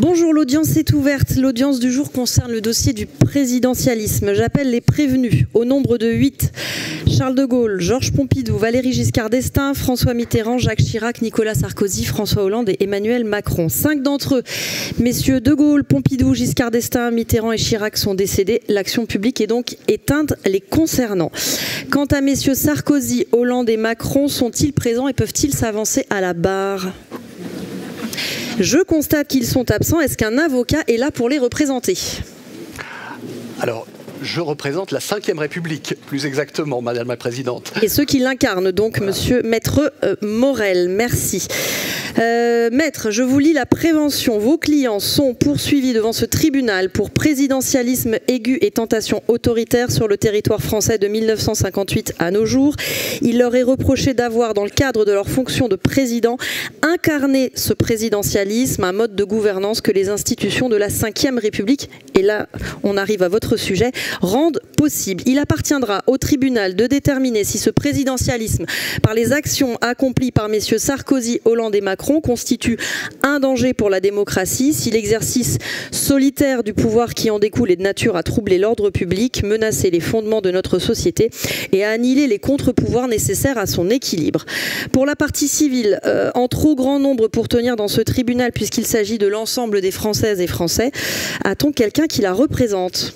Bonjour, l'audience est ouverte. L'audience du jour concerne le dossier du présidentialisme. J'appelle les prévenus, au nombre de 8. Charles de Gaulle, Georges Pompidou, Valéry Giscard d'Estaing, François Mitterrand, Jacques Chirac, Nicolas Sarkozy, François Hollande et Emmanuel Macron. 5 d'entre eux, messieurs de Gaulle, Pompidou, Giscard d'Estaing, Mitterrand et Chirac sont décédés. L'action publique est donc éteinte les concernant. Quant à messieurs Sarkozy, Hollande et Macron, sont-ils présents et peuvent-ils s'avancer à la barre ? Je constate qu'ils sont absents. Est-ce qu'un avocat est là pour les représenter ? Alors, je représente la Ve République, plus exactement, Madame la Présidente. Et ceux qui l'incarnent, donc, voilà. Monsieur Maître Morel, merci. Maître, je vous lis la prévention. Vos clients sont poursuivis devant ce tribunal pour présidentialisme aigu et tentation autoritaire sur le territoire français de 1958 à nos jours. Il leur est reproché d'avoir, dans le cadre de leur fonction de président, incarné ce présidentialisme, un mode de gouvernance que les institutions de la Ve République, et là on arrive à votre sujet, rendent possible. Il appartiendra au tribunal de déterminer si ce présidentialisme, par les actions accomplies par messieurs Sarkozy, Hollande et Macron, constitue un danger pour la démocratie, si l'exercice solitaire du pouvoir qui en découle est de nature à troubler l'ordre public, menacer les fondements de notre société et à annihiler les contre-pouvoirs nécessaires à son équilibre. Pour la partie civile, en trop grand nombre pour tenir dans ce tribunal, puisqu'il s'agit de l'ensemble des Françaises et Français, a-t-on quelqu'un qui la représente ?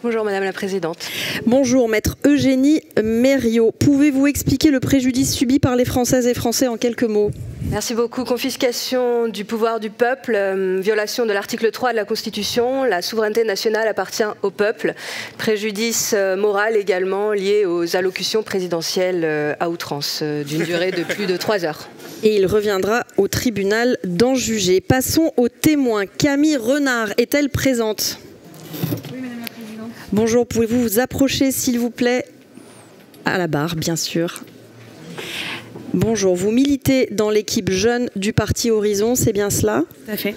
Bonjour Madame la Présidente. Bonjour Maître Eugénie Mériot. Pouvez-vous expliquer le préjudice subi par les Françaises et Français en quelques mots ? Merci beaucoup. Confiscation du pouvoir du peuple, violation de l'article 3 de la Constitution, la souveraineté nationale appartient au peuple, préjudice moral également lié aux allocutions présidentielles à outrance d'une durée de plus de 3 heures. Et il reviendra au tribunal d'en juger. Passons aux témoins. Camille Renard est-elle présente ? Oui, Madame la Présidente. Bonjour, pouvez-vous vous approcher s'il vous plaît à la barre, bien sûr. Bonjour, vous militez dans l'équipe jeune du parti Horizon, c'est bien cela ? Tout à fait.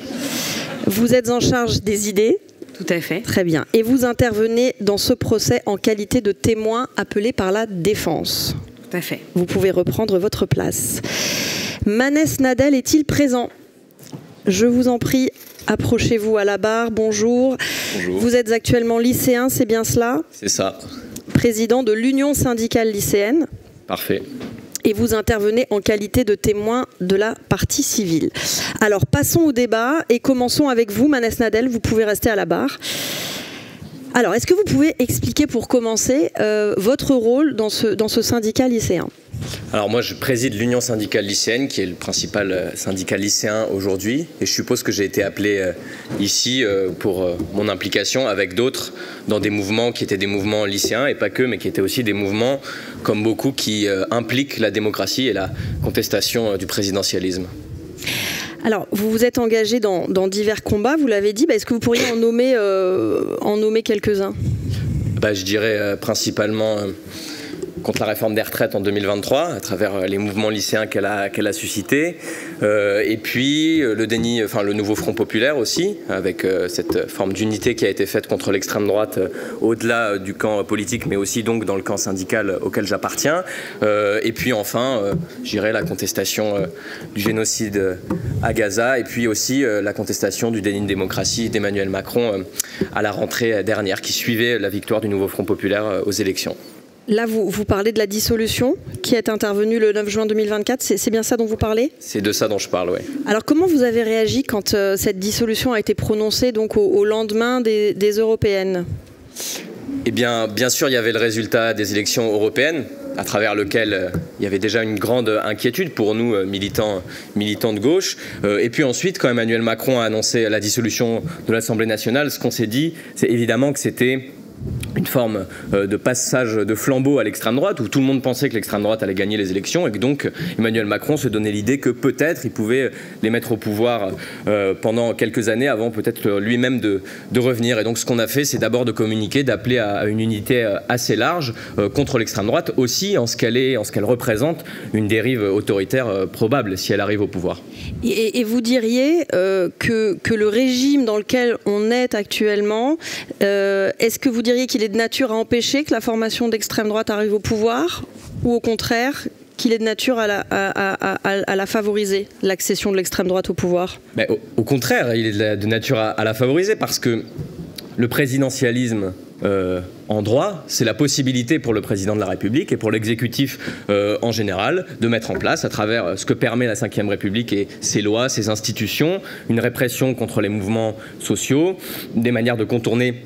Vous êtes en charge des idées ? Tout à fait. Très bien. Et vous intervenez dans ce procès en qualité de témoin appelé par la défense ? Tout à fait. Vous pouvez reprendre votre place. Manès Nadel est-il présent ? Je vous en prie, approchez-vous à la barre. Bonjour. Bonjour. Vous êtes actuellement lycéen, c'est bien cela ? C'est ça. Président de l'Union syndicale lycéenne. Parfait. Et vous intervenez en qualité de témoin de la partie civile. Alors, passons au débat et commençons avec vous, Manès Nadel. Vous pouvez rester à la barre. Alors, est-ce que vous pouvez expliquer pour commencer votre rôle dans ce syndicat lycéen ? Alors moi je préside l'Union syndicale lycéenne qui est le principal syndicat lycéen aujourd'hui et je suppose que j'ai été appelé ici pour mon implication avec d'autres dans des mouvements qui étaient des mouvements lycéens et pas que, mais qui étaient aussi des mouvements comme beaucoup qui impliquent la démocratie et la contestation du présidentialisme. Alors, vous vous êtes engagé dans divers combats, vous l'avez dit. Est-ce que vous pourriez en nommer quelques-uns ? Je dirais principalement contre la réforme des retraites en 2023, à travers les mouvements lycéens qu'elle a suscités. Et puis le nouveau Front populaire aussi, avec cette forme d'unité qui a été faite contre l'extrême droite au-delà du camp politique, mais aussi donc dans le camp syndical auquel j'appartiens. Et puis enfin, je dirais la contestation du génocide à Gaza, et puis aussi la contestation du déni de démocratie d'Emmanuel Macron à la rentrée dernière, qui suivait la victoire du nouveau Front populaire aux élections. Là, vous parlez de la dissolution qui est intervenue le 9 juin 2024. C'est bien ça dont vous parlez ? C'est de ça dont je parle, oui. Alors, comment vous avez réagi quand cette dissolution a été prononcée donc, au lendemain des européennes ? Eh bien sûr, il y avait le résultat des élections européennes, à travers lequel il y avait déjà une grande inquiétude pour nous, militants de gauche. Et puis ensuite, quand Emmanuel Macron a annoncé la dissolution de l'Assemblée nationale, ce qu'on s'est dit, c'est évidemment que c'était une forme de passage de flambeau à l'extrême droite, où tout le monde pensait que l'extrême droite allait gagner les élections, et que donc Emmanuel Macron se donnait l'idée que peut-être il pouvait les mettre au pouvoir pendant quelques années, avant peut-être lui-même de revenir. Et donc ce qu'on a fait, c'est d'abord de communiquer, d'appeler à une unité assez large contre l'extrême droite, aussi en ce qu'elle représente une dérive autoritaire probable si elle arrive au pouvoir. Et vous diriez que le régime dans lequel on est actuellement, est-ce que vous diriez qu'il est de nature à empêcher que la formation d'extrême droite arrive au pouvoir, ou au contraire qu'il est de nature à la favoriser, l'accession de l'extrême droite au pouvoir? Mais au contraire, il est de nature à la favoriser, parce que le présidentialisme en droit, c'est la possibilité pour le président de la République et pour l'exécutif en général de mettre en place, à travers ce que permet la Ve République et ses lois, ses institutions, une répression contre les mouvements sociaux, des manières de contourner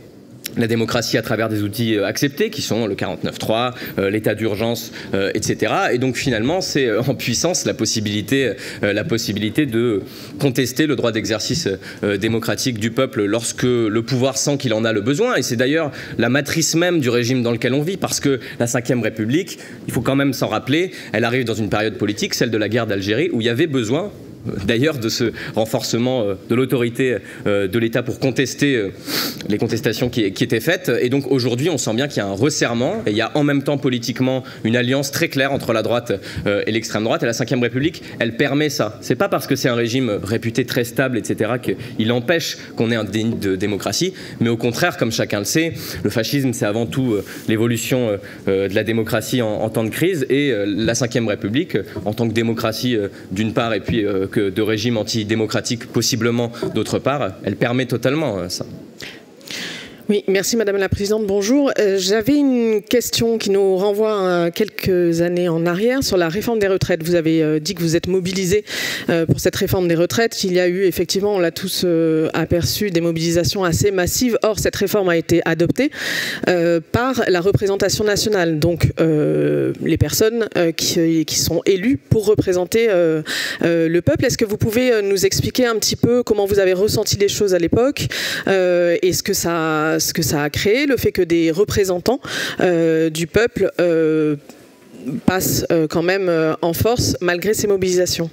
la démocratie à travers des outils acceptés qui sont le 49.3, l'état d'urgence, etc. Et donc finalement c'est en puissance la possibilité de contester le droit d'exercice démocratique du peuple lorsque le pouvoir sent qu'il en a le besoin. Et c'est d'ailleurs la matrice même du régime dans lequel on vit, parce que la Ve République, il faut quand même s'en rappeler, elle arrive dans une période politique, celle de la guerre d'Algérie, où il y avait besoin d'ailleurs de ce renforcement de l'autorité de l'État pour contester les contestations qui étaient faites. Et donc aujourd'hui on sent bien qu'il y a un resserrement et il y a en même temps politiquement une alliance très claire entre la droite et l'extrême droite, et la Ve République elle permet ça. C'est pas parce que c'est un régime réputé très stable, etc., qu'il empêche qu'on ait un déni de démocratie, mais au contraire, comme chacun le sait, le fascisme c'est avant tout l'évolution de la démocratie en temps de crise, et la Ve République en tant que démocratie d'une part et puis de régime antidémocratique possiblement d'autre part, elle permet totalement ça. Oui, merci Madame la Présidente, bonjour. J'avais une question qui nous renvoie à quelques années en arrière sur la réforme des retraites. Vous avez dit que vous êtes mobilisés pour cette réforme des retraites. Il y a eu effectivement, on l'a tous aperçu, des mobilisations assez massives. Or, cette réforme a été adoptée par la représentation nationale, donc les personnes qui sont élues pour représenter le peuple. Est-ce que vous pouvez nous expliquer un petit peu comment vous avez ressenti les choses à l'époque et ce que ça a créé, le fait que des représentants du peuple passent quand même en force malgré ces mobilisations?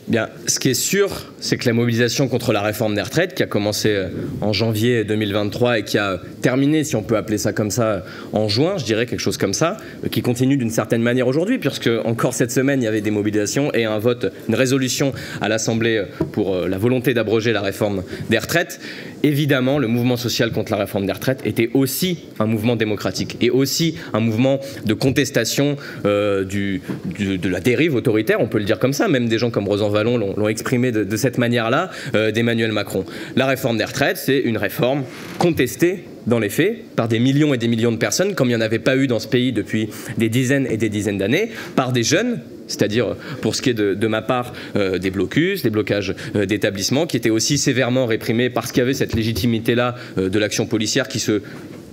Bien, ce qui est sûr, c'est que la mobilisation contre la réforme des retraites, qui a commencé en janvier 2023 et qui a terminé, si on peut appeler ça comme ça, en juin, je dirais quelque chose comme ça, qui continue d'une certaine manière aujourd'hui, puisque encore cette semaine, il y avait des mobilisations et un vote, une résolution à l'Assemblée pour la volonté d'abroger la réforme des retraites. Évidemment, le mouvement social contre la réforme des retraites était aussi un mouvement démocratique et aussi un mouvement de contestation de la dérive autoritaire, on peut le dire comme ça, même des gens comme Rosan Vallon l'ont exprimé de cette manière-là, d'Emmanuel Macron. La réforme des retraites, c'est une réforme contestée dans les faits par des millions et des millions de personnes, comme il n'y en avait pas eu dans ce pays depuis des dizaines et des dizaines d'années, par des jeunes, c'est-à-dire pour ce qui est de ma part des blocus, des blocages d'établissements, qui étaient aussi sévèrement réprimés parce qu'il y avait cette légitimité-là de l'action policière qui se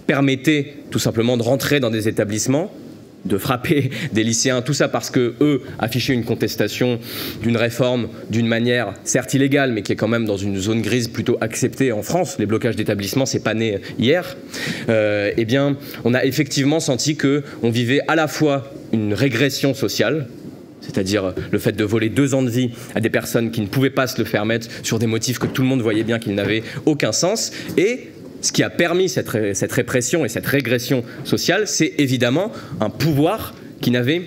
permettait tout simplement de rentrer dans des établissements, de frapper des lycéens, tout ça parce que eux affichaient une contestation d'une réforme d'une manière certes illégale, mais qui est quand même dans une zone grise plutôt acceptée en France. Les blocages d'établissements, c'est pas né hier. Eh bien, on a effectivement senti que on vivait à la fois une régression sociale, c'est-à-dire le fait de voler 2 ans de vie à des personnes qui ne pouvaient pas se le permettre sur des motifs que tout le monde voyait bien qu'ils n'avaient aucun sens, et ce qui a permis cette répression et cette régression sociale, c'est évidemment un pouvoir qui n'avait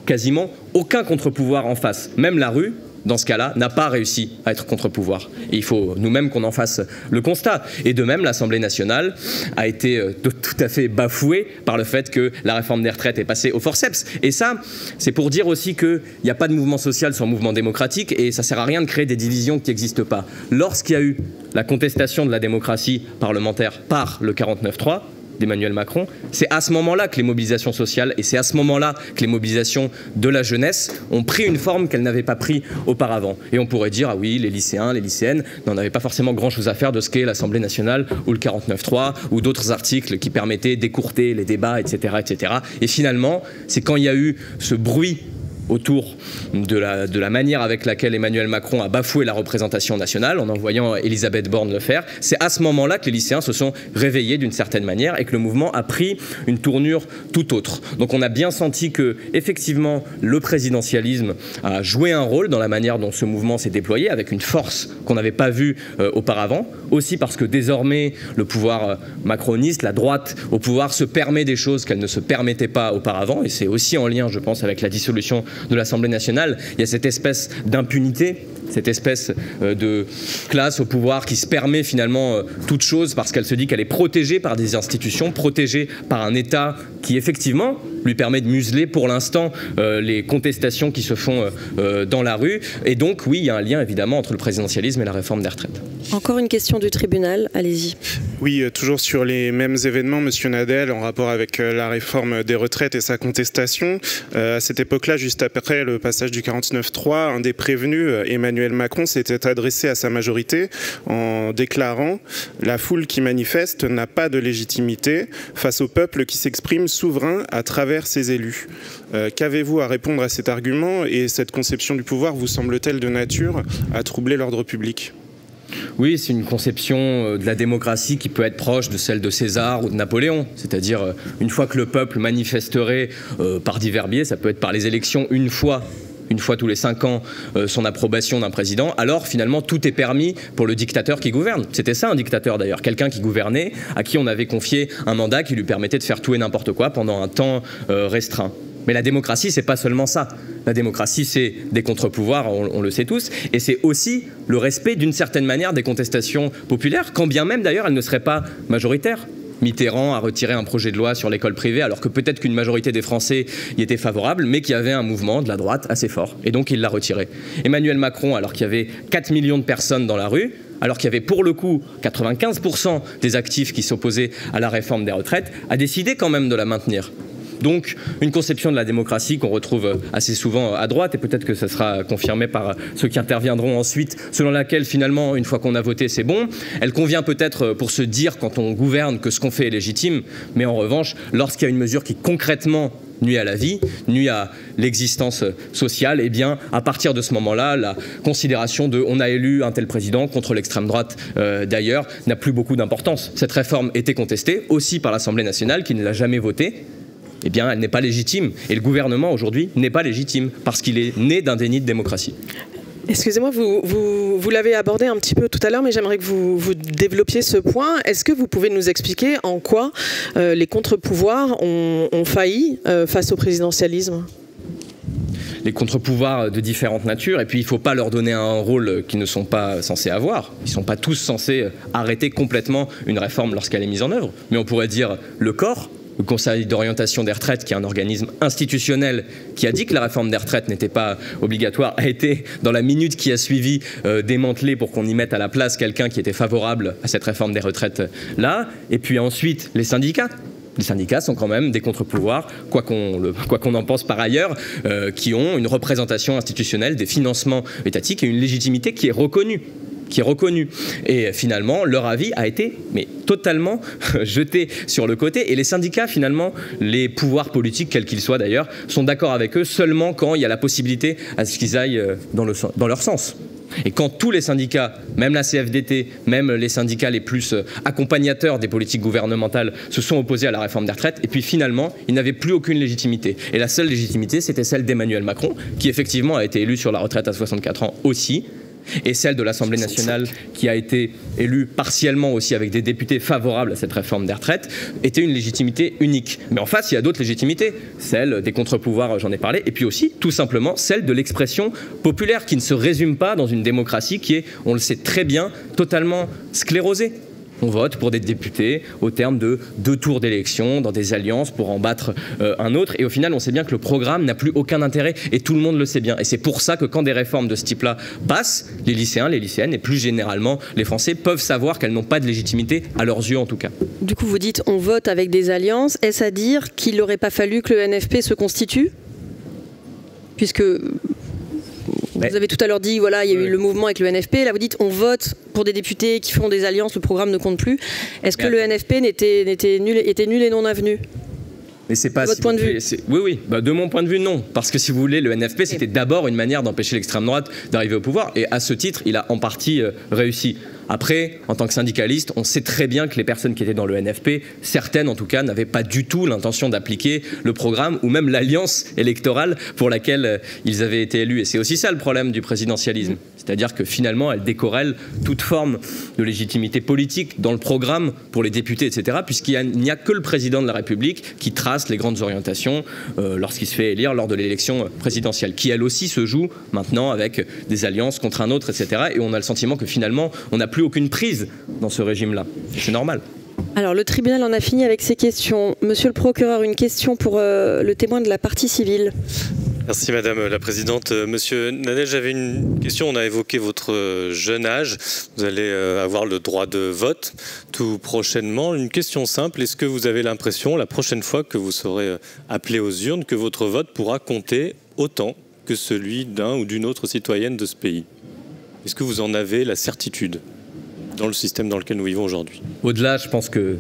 quasiment aucun contre-pouvoir en face. Même la rue, dans ce cas-là, n'a pas réussi à être contre-pouvoir. Et il faut nous-mêmes qu'on en fasse le constat. Et de même, l'Assemblée nationale a été tout à fait bafouée par le fait que la réforme des retraites est passée au forceps. Et ça, c'est pour dire aussi qu'il n'y a pas de mouvement social sans mouvement démocratique, et ça ne sert à rien de créer des divisions qui n'existent pas. Lorsqu'il y a eu la contestation de la démocratie parlementaire par le 49.3, d'Emmanuel Macron, c'est à ce moment-là que les mobilisations sociales et c'est à ce moment-là que les mobilisations de la jeunesse ont pris une forme qu'elles n'avaient pas pris auparavant. Et on pourrait dire, ah oui, les lycéens, les lycéennes n'en avaient pas forcément grand-chose à faire de ce qu'est l'Assemblée nationale ou le 49.3 ou d'autres articles qui permettaient d'écourter les débats, etc., etc. Et finalement, c'est quand il y a eu ce bruit autour de la manière avec laquelle Emmanuel Macron a bafoué la représentation nationale en envoyant Elisabeth Borne le faire, c'est à ce moment-là que les lycéens se sont réveillés d'une certaine manière et que le mouvement a pris une tournure tout autre. Donc on a bien senti que effectivement le présidentialisme a joué un rôle dans la manière dont ce mouvement s'est déployé avec une force qu'on n'avait pas vue auparavant, aussi parce que désormais le pouvoir macroniste, la droite au pouvoir se permet des choses qu'elle ne se permettait pas auparavant, et c'est aussi en lien je pense avec la dissolution de l'Assemblée nationale. Il y a cette espèce d'impunité, cette espèce de classe au pouvoir qui se permet finalement toute chose parce qu'elle se dit qu'elle est protégée par des institutions, protégée par un État qui effectivement lui permet de museler pour l'instant les contestations qui se font dans la rue. Et donc oui, il y a un lien évidemment entre le présidentialisme et la réforme des retraites. Encore une question du tribunal, allez-y. Oui, toujours sur les mêmes événements, Monsieur Nadel, en rapport avec la réforme des retraites et sa contestation. À cette époque-là, juste après le passage du 49.3, un des prévenus, Emmanuel Macron, s'était adressé à sa majorité en déclarant « La foule qui manifeste n'a pas de légitimité face au peuple qui s'exprime souverain à travers ses élus ». Qu'avez-vous à répondre à cet argument et cette conception du pouvoir vous semble-t-elle de nature à troubler l'ordre public ? Oui, c'est une conception de la démocratie qui peut être proche de celle de César ou de Napoléon. C'est-à-dire, une fois que le peuple manifesterait par divers biais, ça peut être par les élections une fois tous les 5 ans, son approbation d'un président, alors finalement tout est permis pour le dictateur qui gouverne. C'était ça un dictateur d'ailleurs, quelqu'un qui gouvernait, à qui on avait confié un mandat qui lui permettait de faire tout et n'importe quoi pendant un temps restreint. Mais la démocratie, c'est pas seulement ça. La démocratie, c'est des contre-pouvoirs, on le sait tous, et c'est aussi le respect d'une certaine manière des contestations populaires, quand bien même d'ailleurs elles ne seraient pas majoritaires. Mitterrand a retiré un projet de loi sur l'école privée, alors que peut-être qu'une majorité des Français y était favorable, mais qu'il y avait un mouvement de la droite assez fort, et donc il l'a retiré. Emmanuel Macron, alors qu'il y avait 4 millions de personnes dans la rue, alors qu'il y avait pour le coup 95% des actifs qui s'opposaient à la réforme des retraites, a décidé quand même de la maintenir. Donc une conception de la démocratie qu'on retrouve assez souvent à droite, et peut-être que ça sera confirmé par ceux qui interviendront ensuite, selon laquelle finalement une fois qu'on a voté c'est bon. Elle convient peut-être pour se dire quand on gouverne que ce qu'on fait est légitime, mais en revanche lorsqu'il y a une mesure qui concrètement nuit à la vie, nuit à l'existence sociale, et bien à partir de ce moment-là, la considération de on a élu un tel président contre l'extrême droite d'ailleurs n'a plus beaucoup d'importance. Cette réforme était contestée aussi par l'Assemblée nationale qui ne l'a jamais votée. Eh bien, elle n'est pas légitime. Et le gouvernement, aujourd'hui, n'est pas légitime parce qu'il est né d'un déni de démocratie. Excusez-moi, vous l'avez abordé un petit peu tout à l'heure, mais j'aimerais que vous développiez ce point. Est-ce que vous pouvez nous expliquer en quoi les contre-pouvoirs ont failli face au présidentialisme ? Les contre-pouvoirs de différentes natures, et puis il ne faut pas leur donner un rôle qu'ils ne sont pas censés avoir. Ils ne sont pas tous censés arrêter complètement une réforme lorsqu'elle est mise en œuvre. Mais on pourrait dire le corps, le Conseil d'orientation des retraites, qui est un organisme institutionnel qui a dit que la réforme des retraites n'était pas obligatoire, a été, dans la minute qui a suivi, démantelé pour qu'on y mette à la place quelqu'un qui était favorable à cette réforme des retraites-là. Et puis ensuite, les syndicats. Les syndicats sont quand même des contre-pouvoirs, quoi qu'on en pense par ailleurs, qui ont une représentation institutionnelle, des financements étatiques et une légitimité qui est reconnue. Et finalement, leur avis a été totalement jeté sur le côté. Et les syndicats, finalement, les pouvoirs politiques, quels qu'ils soient d'ailleurs, sont d'accord avec eux seulement quand il y a la possibilité à ce qu'ils aillent dans leur sens. Et quand tous les syndicats, même la CFDT, même les syndicats les plus accompagnateurs des politiques gouvernementales se sont opposés à la réforme des retraites, et puis finalement, ils n'avaient plus aucune légitimité. Et la seule légitimité, c'était celle d'Emmanuel Macron, qui effectivement a été élu sur la retraite à 64 ans aussi, et celle de l'Assemblée nationale qui a été élue partiellement aussi avec des députés favorables à cette réforme des retraites, était une légitimité unique. Mais en face, il y a d'autres légitimités, celle des contre-pouvoirs, j'en ai parlé, et puis aussi, tout simplement, celle de l'expression populaire qui ne se résume pas dans une démocratie qui est, on le sait très bien, totalement sclérosée. On vote pour des députés au terme de 2 tours d'élection, dans des alliances pour en battre un autre. Et au final, on sait bien que le programme n'a plus aucun intérêt et tout le monde le sait bien. Et c'est pour ça que quand des réformes de ce type-là passent, les lycéens, les lycéennes et plus généralement les Français peuvent savoir qu'elles n'ont pas de légitimité, à leurs yeux en tout cas. Du coup, vous dites on vote avec des alliances. Est-ce à dire qu'il n'aurait pas fallu que le NFP se constitue ? Puisque... Vous avez tout à l'heure dit, voilà, il y a eu le mouvement avec le NFP. Là, vous dites, on vote pour des députés qui font des alliances, le programme ne compte plus. Est-ce que le NFP était nul et non avenu ? Mais c'est pas votre point de vue. Oui. De mon point de vue, non. Parce que si vous voulez, le NFP, c'était d'abord une manière d'empêcher l'extrême droite d'arriver au pouvoir. Et à ce titre, il a en partie réussi. Après, en tant que syndicaliste, on sait très bien que les personnes qui étaient dans le NFP, certaines en tout cas, n'avaient pas du tout l'intention d'appliquer le programme ou même l'alliance électorale pour laquelle ils avaient été élus. Et c'est aussi ça le problème du présidentialisme. C'est-à-dire que finalement, elle décorrèle toute forme de légitimité politique dans le programme pour les députés, etc., puisqu'il n'y a que le président de la République qui trace les grandes orientations lorsqu'il se fait élire lors de l'élection présidentielle, qui elle aussi se joue maintenant avec des alliances contre un autre, etc. Et on a le sentiment que finalement, on n'a plus aucune prise dans ce régime-là. C'est normal. Alors, le tribunal en a fini avec ses questions. Monsieur le procureur, une question pour le témoin de la partie civile. Merci Madame la Présidente. Monsieur Nadel, j'avais une question. On a évoqué votre jeune âge. Vous allez avoir le droit de vote tout prochainement. Une question simple. Est-ce que vous avez l'impression, la prochaine fois que vous serez appelé aux urnes, que votre vote pourra compter autant que celui d'un ou d'une autre citoyenne de ce pays? Est-ce que vous en avez la certitude dans le système dans lequel nous vivons aujourd'hui? Au-delà, je pense que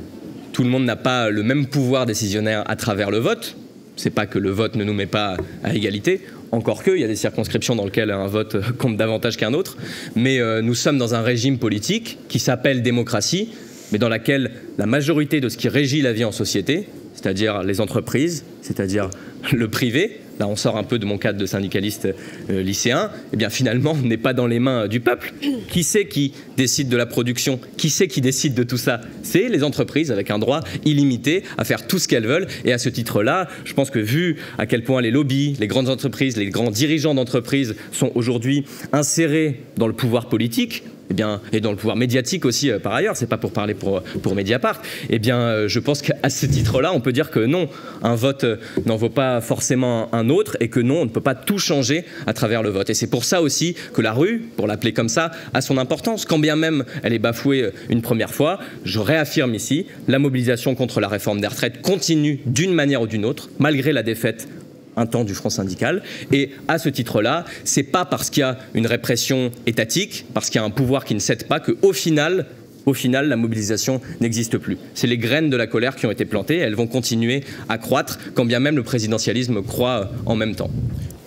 tout le monde n'a pas le même pouvoir décisionnaire à travers le vote. C'est pas que le vote ne nous met pas à égalité, encore qu'il y a des circonscriptions dans lesquelles un vote compte davantage qu'un autre, mais nous sommes dans un régime politique qui s'appelle démocratie, mais dans laquelle la majorité de ce qui régit la vie en société, c'est-à-dire les entreprises, c'est-à-dire le privé, là on sort un peu de mon cadre de syndicaliste lycéen, eh bien finalement n'est pas dans les mains du peuple. Qui c'est qui décide de la production? Qui c'est qui décide de tout ça? C'est les entreprises avec un droit illimité à faire tout ce qu'elles veulent. Et à ce titre-là, je pense que vu à quel point les lobbies, les grandes entreprises, les grands dirigeants d'entreprises sont aujourd'hui insérés dans le pouvoir politique, eh bien, et dans le pouvoir médiatique aussi par ailleurs, c'est pas pour parler pour Mediapart, eh bien, je pense qu'à ce titre-là, on peut dire que non, un vote n'en vaut pas forcément un autre et que non, on ne peut pas tout changer à travers le vote. Et c'est pour ça aussi que la rue, pour l'appeler comme ça, a son importance. Quand bien même elle est bafouée une première fois, je réaffirme ici, la mobilisation contre la réforme des retraites continue d'une manière ou d'une autre, malgré la défaite un temps du front syndical, et à ce titre-là, c'est pas parce qu'il y a une répression étatique, parce qu'il y a un pouvoir qui ne cède pas, qu'au final, la mobilisation n'existe plus. C'est les graines de la colère qui ont été plantées, elles vont continuer à croître, quand bien même le présidentialisme croît en même temps.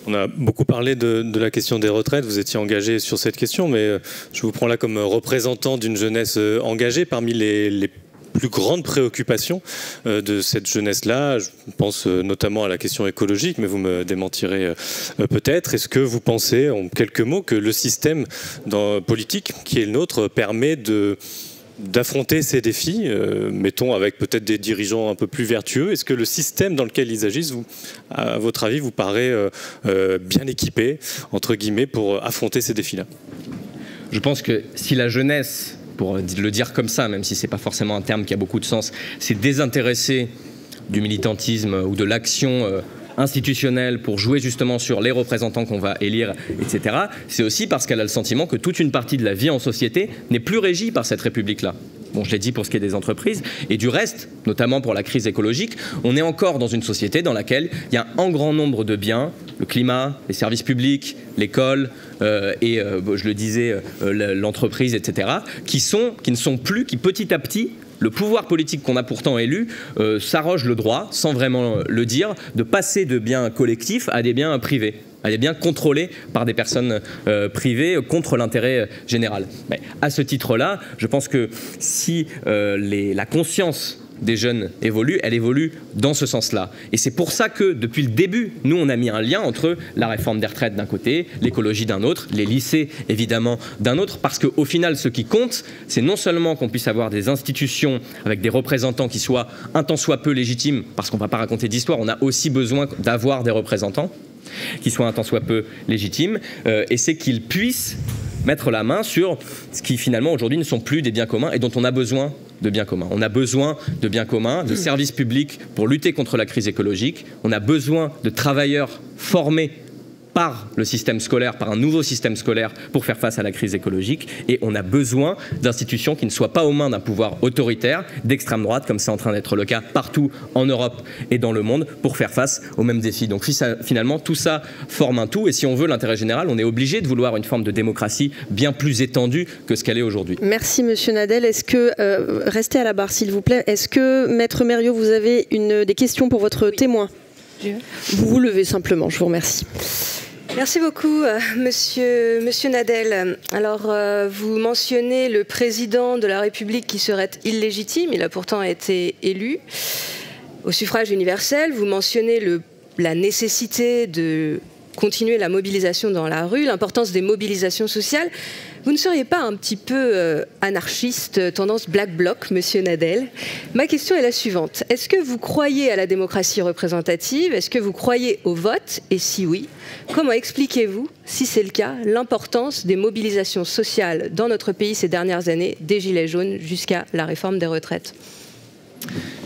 On a beaucoup parlé de la question des retraites, vous étiez engagé sur cette question, mais je vous prends là comme représentant d'une jeunesse engagée. Parmi les plus grande préoccupation de cette jeunesse-là, je pense notamment à la question écologique, mais vous me démentirez peut-être. Est-ce que vous pensez, en quelques mots, que le système politique qui est le nôtre permet d'affronter ces défis, mettons avec peut-être des dirigeants un peu plus vertueux? Est-ce que le système dans lequel ils agissent, à votre avis, vous paraît bien équipé, entre guillemets, pour affronter ces défis-là? Je pense que si la jeunesse, pour le dire comme ça, même si ce n'est pas forcément un terme qui a beaucoup de sens, c'est désintéressé du militantisme ou de l'action institutionnelle pour jouer justement sur les représentants qu'on va élire, etc. C'est aussi parce qu'elle a le sentiment que toute une partie de la vie en société n'est plus régie par cette République-là. Bon, je l'ai dit pour ce qui est des entreprises. Et du reste, notamment pour la crise écologique, on est encore dans une société dans laquelle il y a un grand nombre de biens, le climat, les services publics, l'école et, je le disais, l'entreprise, etc., qui ne sont plus, qui petit à petit, le pouvoir politique qu'on a pourtant élu s'arroge le droit, sans vraiment le dire, de passer de biens collectifs à des biens privés, à des biens contrôlés par des personnes privées contre l'intérêt général. Mais à ce titre-là, je pense que si la conscience des jeunes évolue, elle évolue dans ce sens-là. Et c'est pour ça que, depuis le début, nous, on a mis un lien entre la réforme des retraites d'un côté, l'écologie d'un autre, les lycées, évidemment, d'un autre, parce qu'au final, ce qui compte, c'est non seulement qu'on puisse avoir des institutions avec des représentants qui soient un tant soit peu légitimes, parce qu'on ne va pas raconter d'histoire, on a aussi besoin d'avoir des représentants qui soient un tant soit peu légitimes, et c'est qu'ils puissent mettre la main sur ce qui, finalement, aujourd'hui, ne sont plus des biens communs et dont on a besoin de biens communs. On a besoin de biens communs, de services publics pour lutter contre la crise écologique. On a besoin de travailleurs formés par le système scolaire, par un nouveau système scolaire pour faire face à la crise écologique. Et on a besoin d'institutions qui ne soient pas aux mains d'un pouvoir autoritaire, d'extrême droite, comme c'est en train d'être le cas partout en Europe et dans le monde, pour faire face aux mêmes défis. Donc finalement, tout ça forme un tout. Et si on veut l'intérêt général, on est obligé de vouloir une forme de démocratie bien plus étendue que ce qu'elle est aujourd'hui. Merci Monsieur Nadel. Est-ce que, restez à la barre s'il vous plaît, est-ce que Maître Mériot, vous avez des questions pour votre témoin? Vous vous levez simplement, je vous remercie. Merci beaucoup, monsieur Nadel. Alors, vous mentionnez le président de la République qui serait illégitime. Il a pourtant été élu au suffrage universel. Vous mentionnez la nécessité de continuer la mobilisation dans la rue, l'importance des mobilisations sociales. Vous ne seriez pas un petit peu anarchiste, tendance Black Bloc, monsieur Nadel? Ma question est la suivante. Est-ce que vous croyez à la démocratie représentative? Est-ce que vous croyez au vote? Et si oui, comment expliquez-vous, si c'est le cas, l'importance des mobilisations sociales dans notre pays ces dernières années, des Gilets jaunes jusqu'à la réforme des retraites?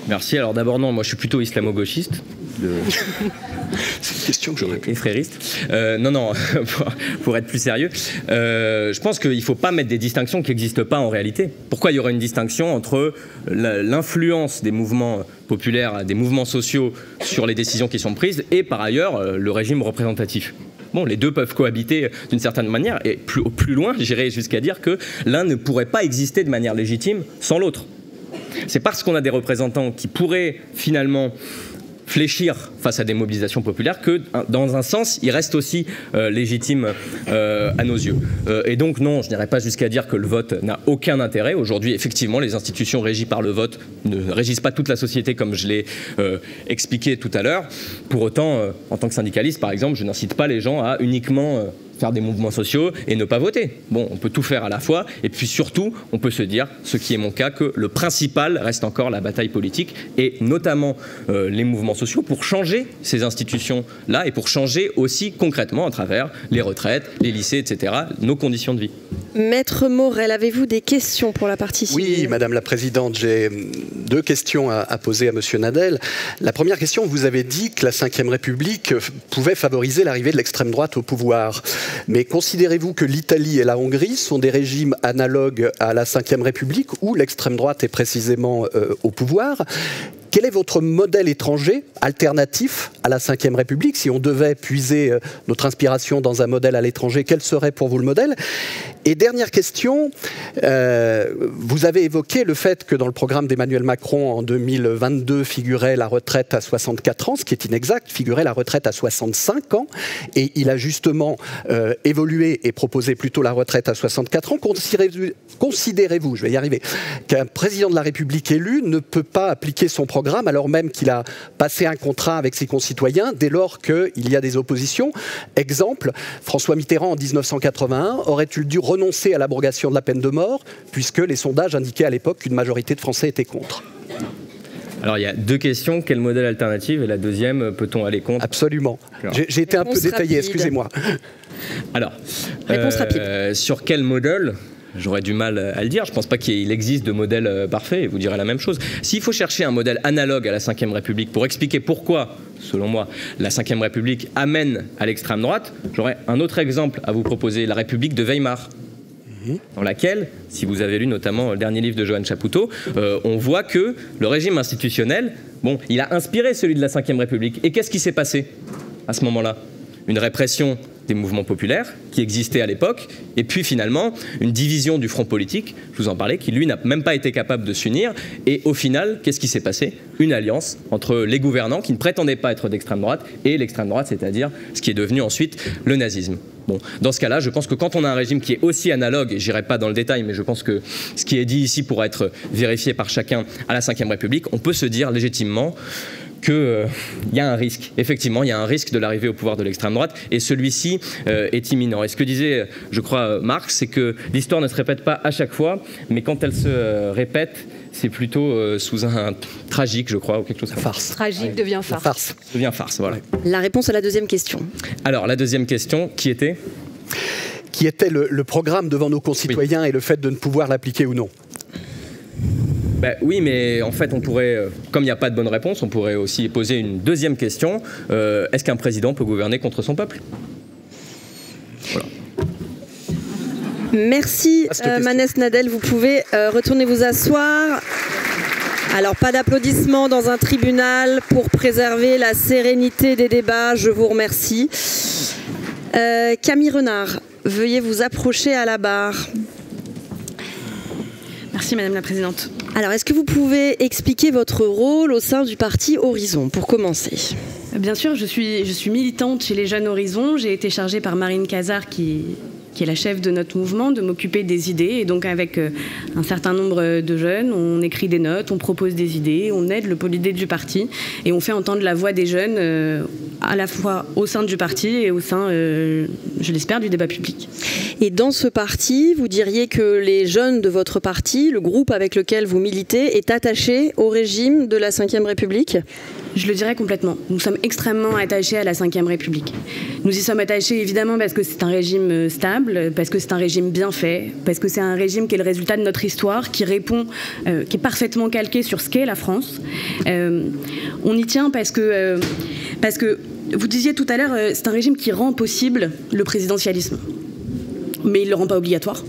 Merci. Alors d'abord, non, moi je suis plutôt islamo-gauchiste. C'est une question que j'aurais pu. Et frériste. Non, pour être plus sérieux, je pense qu'il ne faut pas mettre des distinctions qui n'existent pas en réalité. Pourquoi il y aurait une distinction entre l'influence des mouvements populaires, des mouvements sociaux sur les décisions qui sont prises et par ailleurs le régime représentatif? Bon, les deux peuvent cohabiter d'une certaine manière et plus loin, j'irais jusqu'à dire que l'un ne pourrait pas exister de manière légitime sans l'autre. C'est parce qu'on a des représentants qui pourraient finalement fléchir face à des mobilisations populaires que, dans un sens, il reste aussi légitime à nos yeux. Et donc, non, je n'irai pas jusqu'à dire que le vote n'a aucun intérêt. Aujourd'hui, effectivement, les institutions régies par le vote ne régissent pas toute la société, comme je l'ai expliqué tout à l'heure. Pour autant, en tant que syndicaliste, par exemple, je n'incite pas les gens à uniquement faire des mouvements sociaux et ne pas voter. Bon, on peut tout faire à la fois, et puis surtout, on peut se dire, ce qui est mon cas, que le principal reste encore la bataille politique, et notamment les mouvements sociaux, pour changer ces institutions-là, et pour changer aussi concrètement, à travers les retraites, les lycées, etc., nos conditions de vie. Maître Morel, avez-vous des questions pour la partie civile? Oui, Madame la Présidente, j'ai deux questions à poser à Monsieur Nadel. La première question, vous avez dit que la Ve République pouvait favoriser l'arrivée de l'extrême droite au pouvoir. Mais considérez-vous que l'Italie et la Hongrie sont des régimes analogues à la Ve République où l'extrême droite est précisément au pouvoir? Quel est votre modèle étranger alternatif à la Ve République? Si on devait puiser notre inspiration dans un modèle à l'étranger, quel serait pour vous le modèle? Et dernière question, vous avez évoqué le fait que dans le programme d'Emmanuel Macron en 2022 figurait la retraite à 64 ans, ce qui est inexact, figurait la retraite à 65 ans, et il a justement évolué et proposé plutôt la retraite à 64 ans. Considérez-vous, je vais y arriver, qu'un président de la République élu ne peut pas appliquer son programme alors même qu'il a passé un contrat avec ses concitoyens dès lors qu'il y a des oppositions? Exemple, François Mitterrand en 1981 aurait-il dû renoncer à l'abrogation de la peine de mort puisque les sondages indiquaient à l'époque qu'une majorité de Français étaient contre? Alors il y a deux questions, quel modèle alternatif? Et la deuxième, peut-on aller contre? Absolument. J'ai été un peu détaillé, excusez-moi. Alors, réponse rapide. Sur quel modèle? J'aurais du mal à le dire. Je ne pense pas qu'il existe de modèle parfait. Et vous direz la même chose. S'il faut chercher un modèle analogue à la Ve République pour expliquer pourquoi, selon moi, la Ve République amène à l'extrême droite, j'aurais un autre exemple à vous proposer, la République de Weimar, dans laquelle, si vous avez lu notamment le dernier livre de Johann Chapoutot, on voit que le régime institutionnel, bon, il a inspiré celui de la Ve République. Et qu'est-ce qui s'est passé à ce moment-là? Une répression des mouvements populaires qui existaient à l'époque, et puis finalement une division du front politique, je vous en parlais, qui lui n'a même pas été capable de s'unir, et au final, qu'est-ce qui s'est passé? Une alliance entre les gouvernants qui ne prétendaient pas être d'extrême droite et l'extrême droite, c'est-à-dire ce qui est devenu ensuite le nazisme. Bon, dans ce cas-là, je pense que quand on a un régime qui est aussi analogue, et je n'irai pas dans le détail, mais je pense que ce qui est dit ici pourra être vérifié par chacun à la Ve République, on peut se dire légitimement qu'il y a un risque. Effectivement, il y a un risque de l'arrivée au pouvoir de l'extrême droite, et celui-ci est imminent. Et ce que disait, je crois, Marx, c'est que l'histoire ne se répète pas à chaque fois, mais quand elle se répète, c'est plutôt sous un tragique, je crois, ou quelque chose comme ça. Farce. Tragique devient farce. Farce. Devient farce, voilà. La réponse à la deuxième question. Alors, la deuxième question, qui était? Qui était le programme devant nos concitoyens, oui, et le fait de ne pouvoir l'appliquer ou non. Ben oui, mais en fait, on pourrait, comme il n'y a pas de bonne réponse, on pourrait aussi poser une deuxième question. Est-ce qu'un président peut gouverner contre son peuple? Voilà. Merci Manès Nadel, vous pouvez retourner vous asseoir. Alors pas d'applaudissements dans un tribunal pour préserver la sérénité des débats, je vous remercie. Camille Renard, veuillez vous approcher à la barre. Merci Madame la Présidente. Alors est-ce que vous pouvez expliquer votre rôle au sein du parti Horizon pour commencer? Bien sûr, je suis militante chez les Jeunes Horizons. J'ai été chargée par Marine Cazard, qui est la chef de notre mouvement, de m'occuper des idées. Et donc avec un certain nombre de jeunes, on écrit des notes, on propose des idées, on aide le polydé du parti et on fait entendre la voix des jeunes à la fois au sein du parti et au sein, je l'espère, du débat public. Et dans ce parti, vous diriez que les jeunes de votre parti, le groupe avec lequel vous militez, est attaché au régime de la Ve République ? Je le dirais complètement. Nous sommes extrêmement attachés à la Ve République. Nous y sommes attachés évidemment parce que c'est un régime stable, parce que c'est un régime bien fait, parce que c'est un régime qui est le résultat de notre histoire, qui répond, qui est parfaitement calqué sur ce qu'est la France. On y tient parce que vous disiez tout à l'heure, c'est un régime qui rend possible le présidentialisme. Mais il ne le rend pas obligatoire.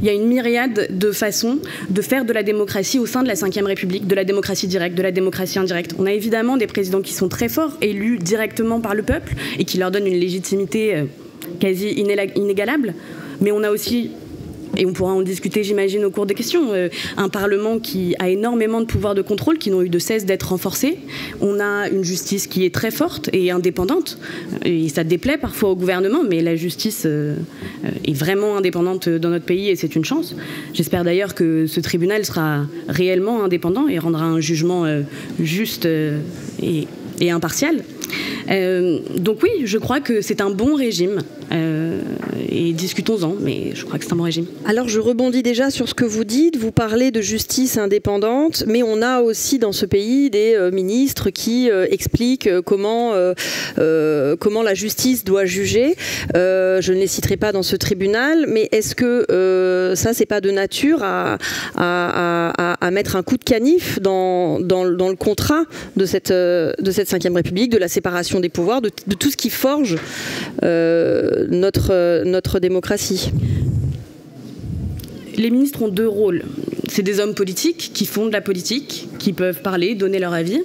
Il y a une myriade de façons de faire de la démocratie au sein de la Ve République, de la démocratie directe, de la démocratie indirecte. On a évidemment des présidents qui sont très forts, élus directement par le peuple et qui leur donnent une légitimité quasi inégalable. Mais on a aussi, et on pourra en discuter j'imagine au cours des questions, un Parlement qui a énormément de pouvoirs de contrôle qui n'ont eu de cesse d'être renforcés. On a une justice qui est très forte et indépendante, et ça déplaît parfois au gouvernement, mais la justice est vraiment indépendante dans notre pays et c'est une chance. J'espère d'ailleurs que ce tribunal sera réellement indépendant et rendra un jugement juste et impartial. Donc oui, je crois que c'est un bon régime et discutons-en, mais je crois que c'est un bon régime. Alors je rebondis déjà sur ce que vous dites, vous parlez de justice indépendante, mais on a aussi dans ce pays des ministres qui expliquent comment la justice doit juger. Je ne les citerai pas dans ce tribunal, mais est-ce que ça c'est pas de nature à mettre un coup de canif dans le contrat de cette Ve République, de la séparation des pouvoirs, de tout ce qui forge notre démocratie? Les ministres ont deux rôles. C'est des hommes politiques qui font de la politique, qui peuvent parler, donner leur avis.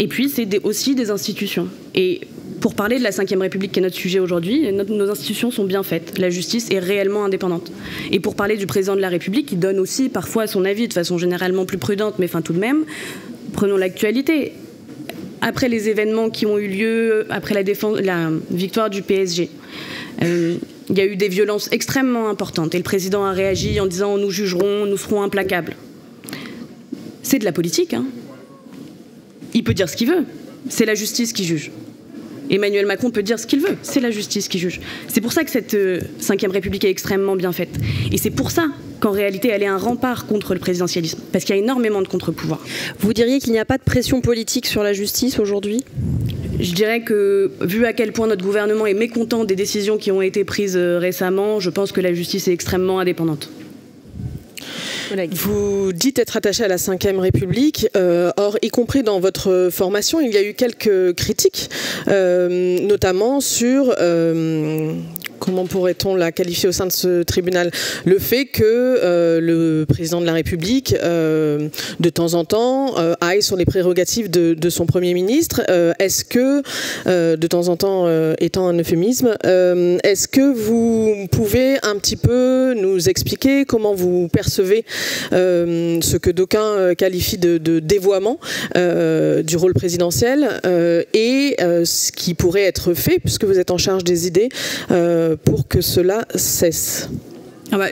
Et puis c'est aussi des institutions. Et pour parler de la Ve République, qui est notre sujet aujourd'hui, nos institutions sont bien faites. La justice est réellement indépendante. Et pour parler du président de la République, qui donne aussi parfois son avis de façon généralement plus prudente, mais enfin tout de même, prenons l'actualité. Après les événements qui ont eu lieu, après la victoire du PSG, il y a eu des violences extrêmement importantes. Et le président a réagi en disant « nous jugerons, nous serons implacables ». C'est de la politique, hein. Il peut dire ce qu'il veut. C'est la justice qui juge. Emmanuel Macron peut dire ce qu'il veut. C'est la justice qui juge. C'est pour ça que cette Ve République est extrêmement bien faite. Et c'est pour ça qu'en réalité, elle est un rempart contre le présidentialisme. Parce qu'il y a énormément de contre-pouvoirs. Vous diriez qu'il n'y a pas de pression politique sur la justice aujourd'hui ? Je dirais que, vu à quel point notre gouvernement est mécontent des décisions qui ont été prises récemment, je pense que la justice est extrêmement indépendante. Vous dites être attaché à la Ve République, or, y compris dans votre formation, il y a eu quelques critiques, notamment sur... comment pourrait-on la qualifier au sein de ce tribunal? Le fait que le président de la République, de temps en temps, aille sur les prérogatives de son Premier ministre. Est-ce que, de temps en temps, étant un euphémisme, est-ce que vous pouvez un petit peu nous expliquer comment vous percevez ce que d'aucuns qualifient de dévoiement du rôle présidentiel et ce qui pourrait être fait, puisque vous êtes en charge des idées, pour que cela cesse?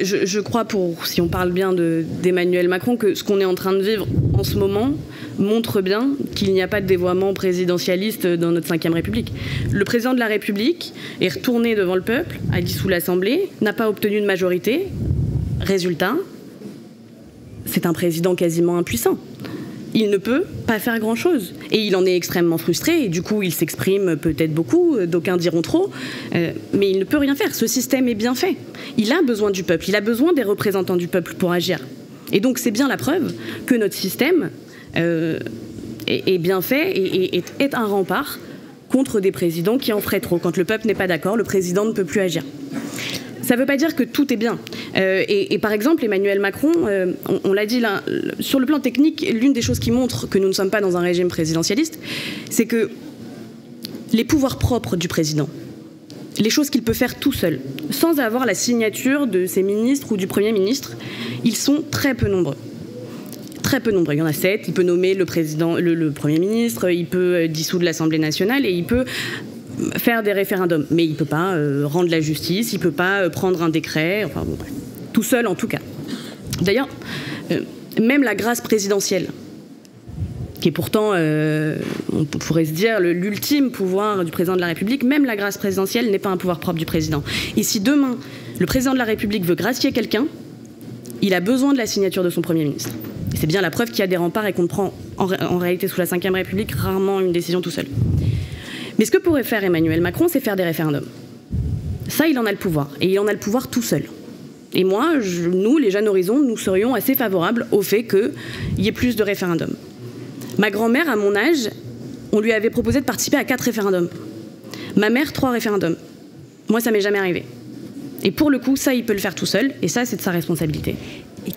Je crois, si on parle bien d'Emmanuel Macron, que ce qu'on est en train de vivre en ce moment montre bien qu'il n'y a pas de dévoiement présidentialiste dans notre Ve République. Le président de la République est retourné devant le peuple, a dissous l'Assemblée, n'a pas obtenu de majorité. Résultat, c'est un président quasiment impuissant. Il ne peut pas faire grand-chose. Et il en est extrêmement frustré, et du coup il s'exprime peut-être beaucoup, d'aucuns diront trop, mais il ne peut rien faire. Ce système est bien fait. Il a besoin du peuple, il a besoin des représentants du peuple pour agir. Et donc c'est bien la preuve que notre système est bien fait et est un rempart contre des présidents qui en feraient trop. Quand le peuple n'est pas d'accord, le président ne peut plus agir. Ça ne veut pas dire que tout est bien. Et par exemple, Emmanuel Macron, on l'a dit là, sur le plan technique, l'une des choses qui montre que nous ne sommes pas dans un régime présidentialiste, c'est que les pouvoirs propres du président, les choses qu'il peut faire tout seul, sans avoir la signature de ses ministres ou du Premier ministre, ils sont très peu nombreux. très peu nombreux. Il y en a 7. Il peut nommer le président, le Premier ministre, il peut dissoudre l'Assemblée nationale et il peut faire des référendums. Mais il ne peut pas rendre la justice, il ne peut pas prendre un décret, enfin bon, bref. Tout seul en tout cas. D'ailleurs, même la grâce présidentielle, qui est pourtant, on pourrait se dire, l'ultime pouvoir du président de la République, même la grâce présidentielle n'est pas un pouvoir propre du président. Et si demain, le président de la République veut gracier quelqu'un, il a besoin de la signature de son Premier ministre. Et c'est bien la preuve qu'il y a des remparts et qu'on prend en réalité sous la Ve République rarement une décision tout seul. Mais ce que pourrait faire Emmanuel Macron, c'est faire des référendums. Ça, il en a le pouvoir. Et il en a le pouvoir tout seul. Et moi, nous, les Jeunes Horizons, nous serions assez favorables au fait qu'il y ait plus de référendums. Ma grand-mère, à mon âge, on lui avait proposé de participer à 4 référendums. Ma mère, 3 référendums. Moi, ça m'est jamais arrivé. Et pour le coup, ça, il peut le faire tout seul. Et ça, c'est de sa responsabilité.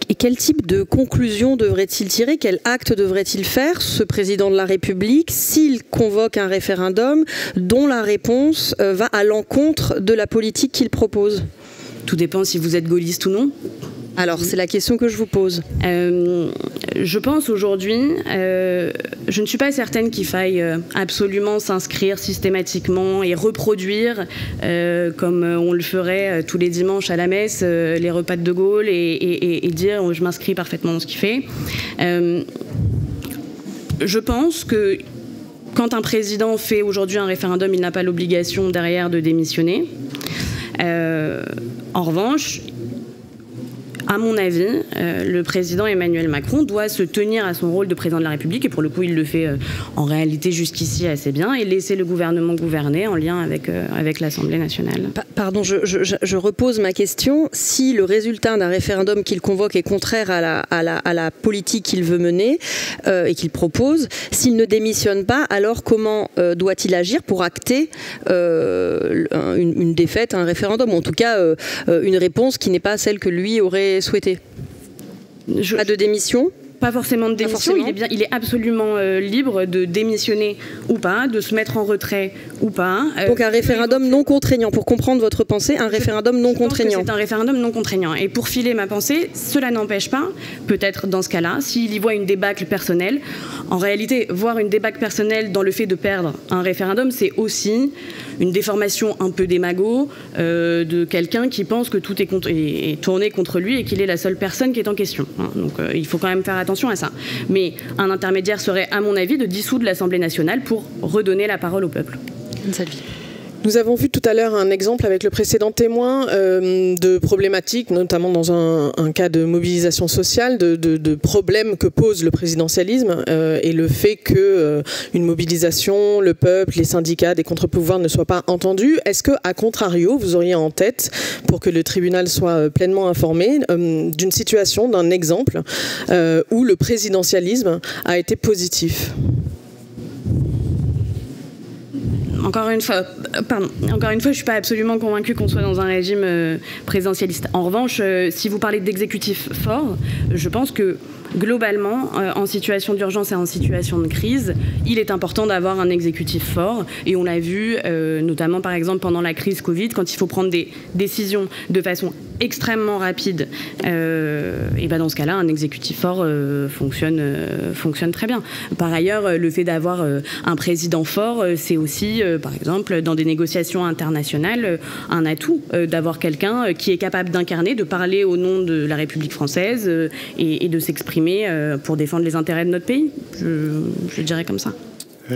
Et quel type de conclusion devrait-il tirer? Quel acte devrait-il faire, ce président de la République, s'il convoque un référendum dont la réponse va à l'encontre de la politique qu'il propose? Tout dépend si vous êtes gaulliste ou non. Alors, c'est la question que je vous pose. Je pense aujourd'hui, je ne suis pas certaine qu'il faille absolument s'inscrire systématiquement et reproduire, comme on le ferait tous les dimanches à la messe, les repas de Gaulle et dire je m'inscris parfaitement dans ce qu'il fait. Je pense que quand un président fait aujourd'hui un référendum, il n'a pas l'obligation derrière de démissionner. En revanche, à mon avis, le président Emmanuel Macron doit se tenir à son rôle de président de la République, et pour le coup, il le fait en réalité jusqu'ici assez bien, et laisser le gouvernement gouverner en lien avec l'Assemblée nationale. Pardon, je repose ma question. Si le résultat d'un référendum qu'il convoque est contraire à la politique qu'il veut mener et qu'il propose, s'il ne démissionne pas, alors comment doit-il agir pour acter une défaite à un référendum, ou en tout cas une réponse qui n'est pas celle que lui aurait souhaité? Pas de démission? Pas forcément de démission, il est absolument libre de démissionner ou pas, de se mettre en retrait ou pas. Donc un référendum non contraignant, pour comprendre votre pensée, un référendum non contraignant. C'est un référendum non contraignant. Et pour filer ma pensée, cela n'empêche pas, peut-être dans ce cas-là, s'il y voit une débâcle personnelle, en réalité, voir une débâcle personnelle dans le fait de perdre un référendum, c'est aussi une déformation un peu démago de quelqu'un qui pense que tout est tourné contre lui et qu'il est la seule personne qui est en question. Donc il faut quand même faire attention à ça. Mais un intermédiaire serait, à mon avis, de dissoudre l'Assemblée nationale pour redonner la parole au peuple. Nous avons vu tout à l'heure un exemple avec le précédent témoin de problématiques, notamment dans un cas de mobilisation sociale, de problèmes que pose le présidentialisme et le fait que une mobilisation, le peuple, les syndicats, des contre-pouvoirs ne soient pas entendus. Est-ce que, à contrario, vous auriez en tête, pour que le tribunal soit pleinement informé, d'une situation, d'un exemple où le présidentialisme a été positif ? Encore une fois, je ne suis pas absolument convaincue qu'on soit dans un régime présidentialiste. En revanche, si vous parlez d'exécutif fort, je pense que globalement, en situation d'urgence et en situation de crise, il est important d'avoir un exécutif fort. Et on l'a vu, notamment par exemple pendant la crise Covid, quand il faut prendre des décisions de façon extrêmement rapide, et ben dans ce cas-là, un exécutif fort fonctionne très bien. Par ailleurs, le fait d'avoir un président fort, c'est aussi, par exemple, dans des négociations internationales, un atout d'avoir quelqu'un qui est capable d'incarner, de parler au nom de la République française et de s'exprimer pour défendre les intérêts de notre pays. Je dirais comme ça.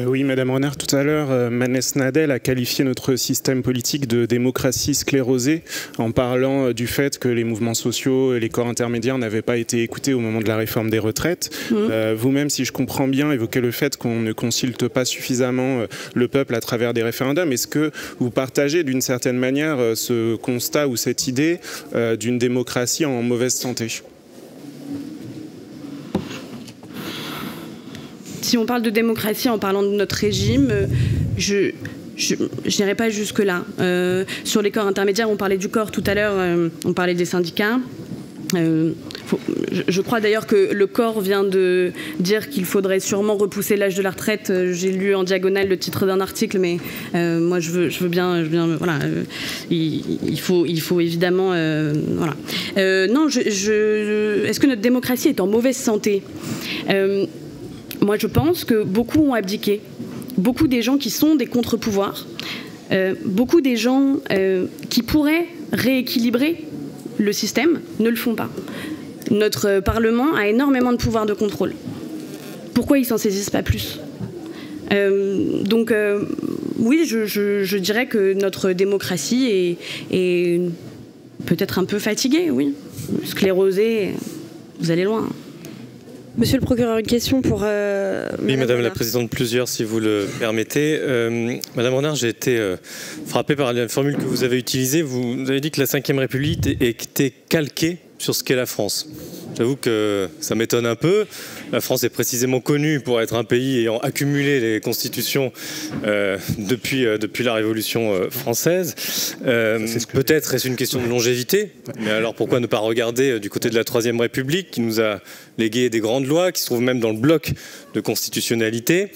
Oui, Madame Renard, tout à l'heure, Manès Nadel a qualifié notre système politique de démocratie sclérosée en parlant du fait que les mouvements sociaux et les corps intermédiaires n'avaient pas été écoutés au moment de la réforme des retraites. Vous-même, si je comprends bien, évoquez le fait qu'on ne consulte pas suffisamment le peuple à travers des référendums. Est-ce que vous partagez d'une certaine manière ce constat ou cette idée d'une démocratie en mauvaise santé ? Si on parle de démocratie en parlant de notre régime, je n'irai pas jusque-là. Sur les corps intermédiaires, on parlait du corps tout à l'heure, on parlait des syndicats. Je crois d'ailleurs que le corps vient de dire qu'il faudrait sûrement repousser l'âge de la retraite. J'ai lu en diagonale le titre d'un article, mais moi je veux bien voilà. Il faut évidemment voilà. Non, est-ce que notre démocratie est en mauvaise santé? Moi, je pense que beaucoup ont abdiqué. Beaucoup des gens qui sont des contre-pouvoirs, beaucoup des gens qui pourraient rééquilibrer le système ne le font pas. Notre Parlement a énormément de pouvoir de contrôle. Pourquoi ils ne s'en saisissent pas plus? Donc, oui, je dirais que notre démocratie est peut-être un peu fatiguée, oui. Sclérosée, vous allez loin. Monsieur le procureur, une question pour... oui, Madame la Présidente, plusieurs, si vous le permettez. Madame Renard, j'ai été frappé par la formule que vous avez utilisée. Vous avez dit que la Ve République était calquée sur ce qu'est la France. J'avoue que ça m'étonne un peu. La France est précisément connue pour être un pays ayant accumulé les constitutions depuis la Révolution française. Peut-être est-ce une question de longévité, mais alors pourquoi ne pas regarder du côté de la Troisième République qui nous a légué des grandes lois, qui se trouvent même dans le bloc de constitutionnalité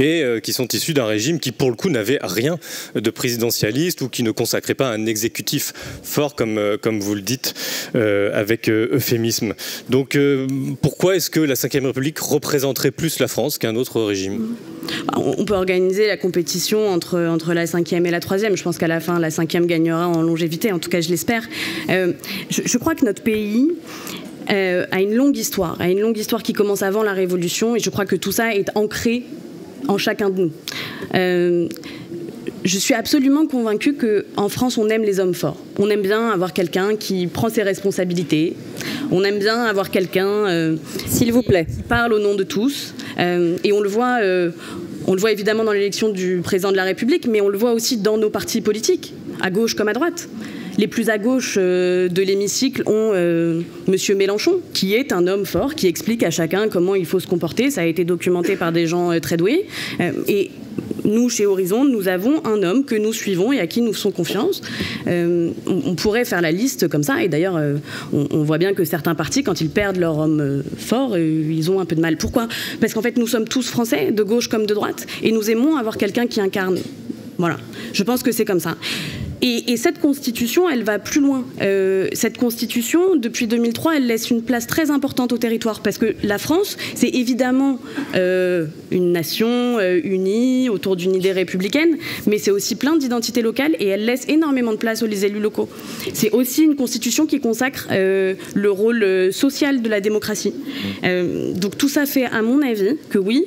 et qui sont issus d'un régime qui, pour le coup, n'avait rien de présidentialiste ou qui ne consacrait pas un exécutif fort, comme vous le dites, avec euphémisme. Donc, pourquoi est-ce que la Ve République représenterait plus la France qu'un autre régime? On peut organiser la compétition entre la 5e et la 3e. Je pense qu'à la fin, la 5e gagnera en longévité. En tout cas, je l'espère. Je crois que notre pays a une longue histoire qui commence avant la Révolution, et je crois que tout ça est ancré en chacun de nous. Je suis absolument convaincue qu'en France, on aime les hommes forts. On aime bien avoir quelqu'un qui prend ses responsabilités. On aime bien avoir quelqu'un s'il vous plaît, qui parle au nom de tous. Et on le voit évidemment dans l'élection du président de la République, mais on le voit aussi dans nos partis politiques, à gauche comme à droite. Les plus à gauche de l'hémicycle ont Monsieur Mélenchon, qui est un homme fort, qui explique à chacun comment il faut se comporter. Ça a été documenté par des gens très doués. Et nous, chez Horizon, nous avons un homme que nous suivons et à qui nous faisons confiance. On pourrait faire la liste comme ça. Et d'ailleurs, on voit bien que certains partis, quand ils perdent leur homme fort, ils ont un peu de mal. Pourquoi? Parce qu'en fait, nous sommes tous Français, de gauche comme de droite, et nous aimons avoir quelqu'un qui incarne. Voilà. Je pense que c'est comme ça. Et cette constitution, elle va plus loin. Cette constitution, depuis 2003, elle laisse une place très importante au territoire, parce que la France, c'est évidemment une nation unie autour d'une idée républicaine, mais c'est aussi plein d'identités locales, et elle laisse énormément de place aux élus locaux. C'est aussi une constitution qui consacre le rôle social de la démocratie. Donc tout ça fait, à mon avis, que oui,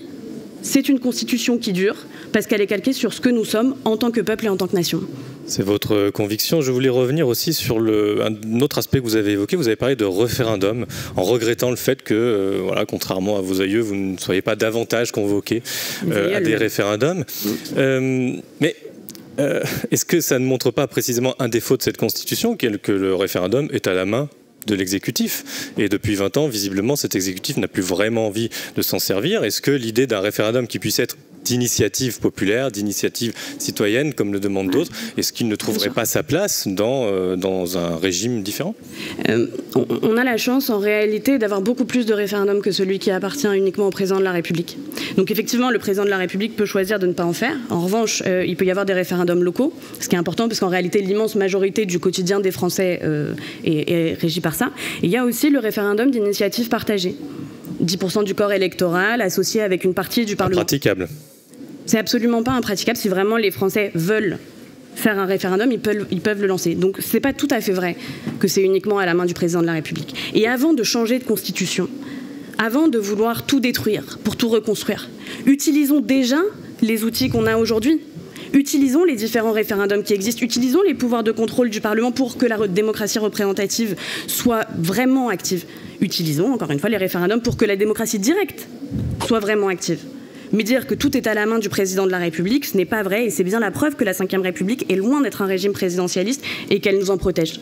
c'est une constitution qui dure, parce qu'elle est calquée sur ce que nous sommes en tant que peuple et en tant que nation. C'est votre conviction. Je voulais revenir aussi sur un autre aspect que vous avez évoqué. Vous avez parlé de référendum, en regrettant le fait que, voilà, contrairement à vos aïeux, vous ne soyez pas davantage convoqués à des référendums. Mais est-ce que ça ne montre pas précisément un défaut de cette Constitution, que le référendum est à la main de l'exécutif? Et depuis 20 ans, visiblement, cet exécutif n'a plus vraiment envie de s'en servir. Est-ce que l'idée d'un référendum qui puisse être d'initiative populaire, d'initiative citoyenne, comme le demandent d'autres, est-ce qu'il ne trouverait pas sa place dans un régime différent? On a la chance, en réalité, d'avoir beaucoup plus de référendums que celui qui appartient uniquement au président de la République. Donc effectivement, le président de la République peut choisir de ne pas en faire. En revanche, il peut y avoir des référendums locaux, ce qui est important, parce qu'en réalité, l'immense majorité du quotidien des Français est régie par ça. Et il y a aussi le référendum d'initiative partagée. 10% du corps électoral associé avec une partie du Parlement. Impraticable. C'est absolument pas impraticable. Si vraiment les Français veulent faire un référendum, ils peuvent le lancer. Donc c'est pas tout à fait vrai que c'est uniquement à la main du président de la République. Et avant de changer de constitution, avant de vouloir tout détruire pour tout reconstruire, utilisons déjà les outils qu'on a aujourd'hui. Utilisons les différents référendums qui existent, utilisons les pouvoirs de contrôle du Parlement pour que la démocratie représentative soit vraiment active. Utilisons, encore une fois, les référendums pour que la démocratie directe soit vraiment active. Mais dire que tout est à la main du président de la République, ce n'est pas vrai, et c'est bien la preuve que la Ve République est loin d'être un régime présidentialiste et qu'elle nous en protège.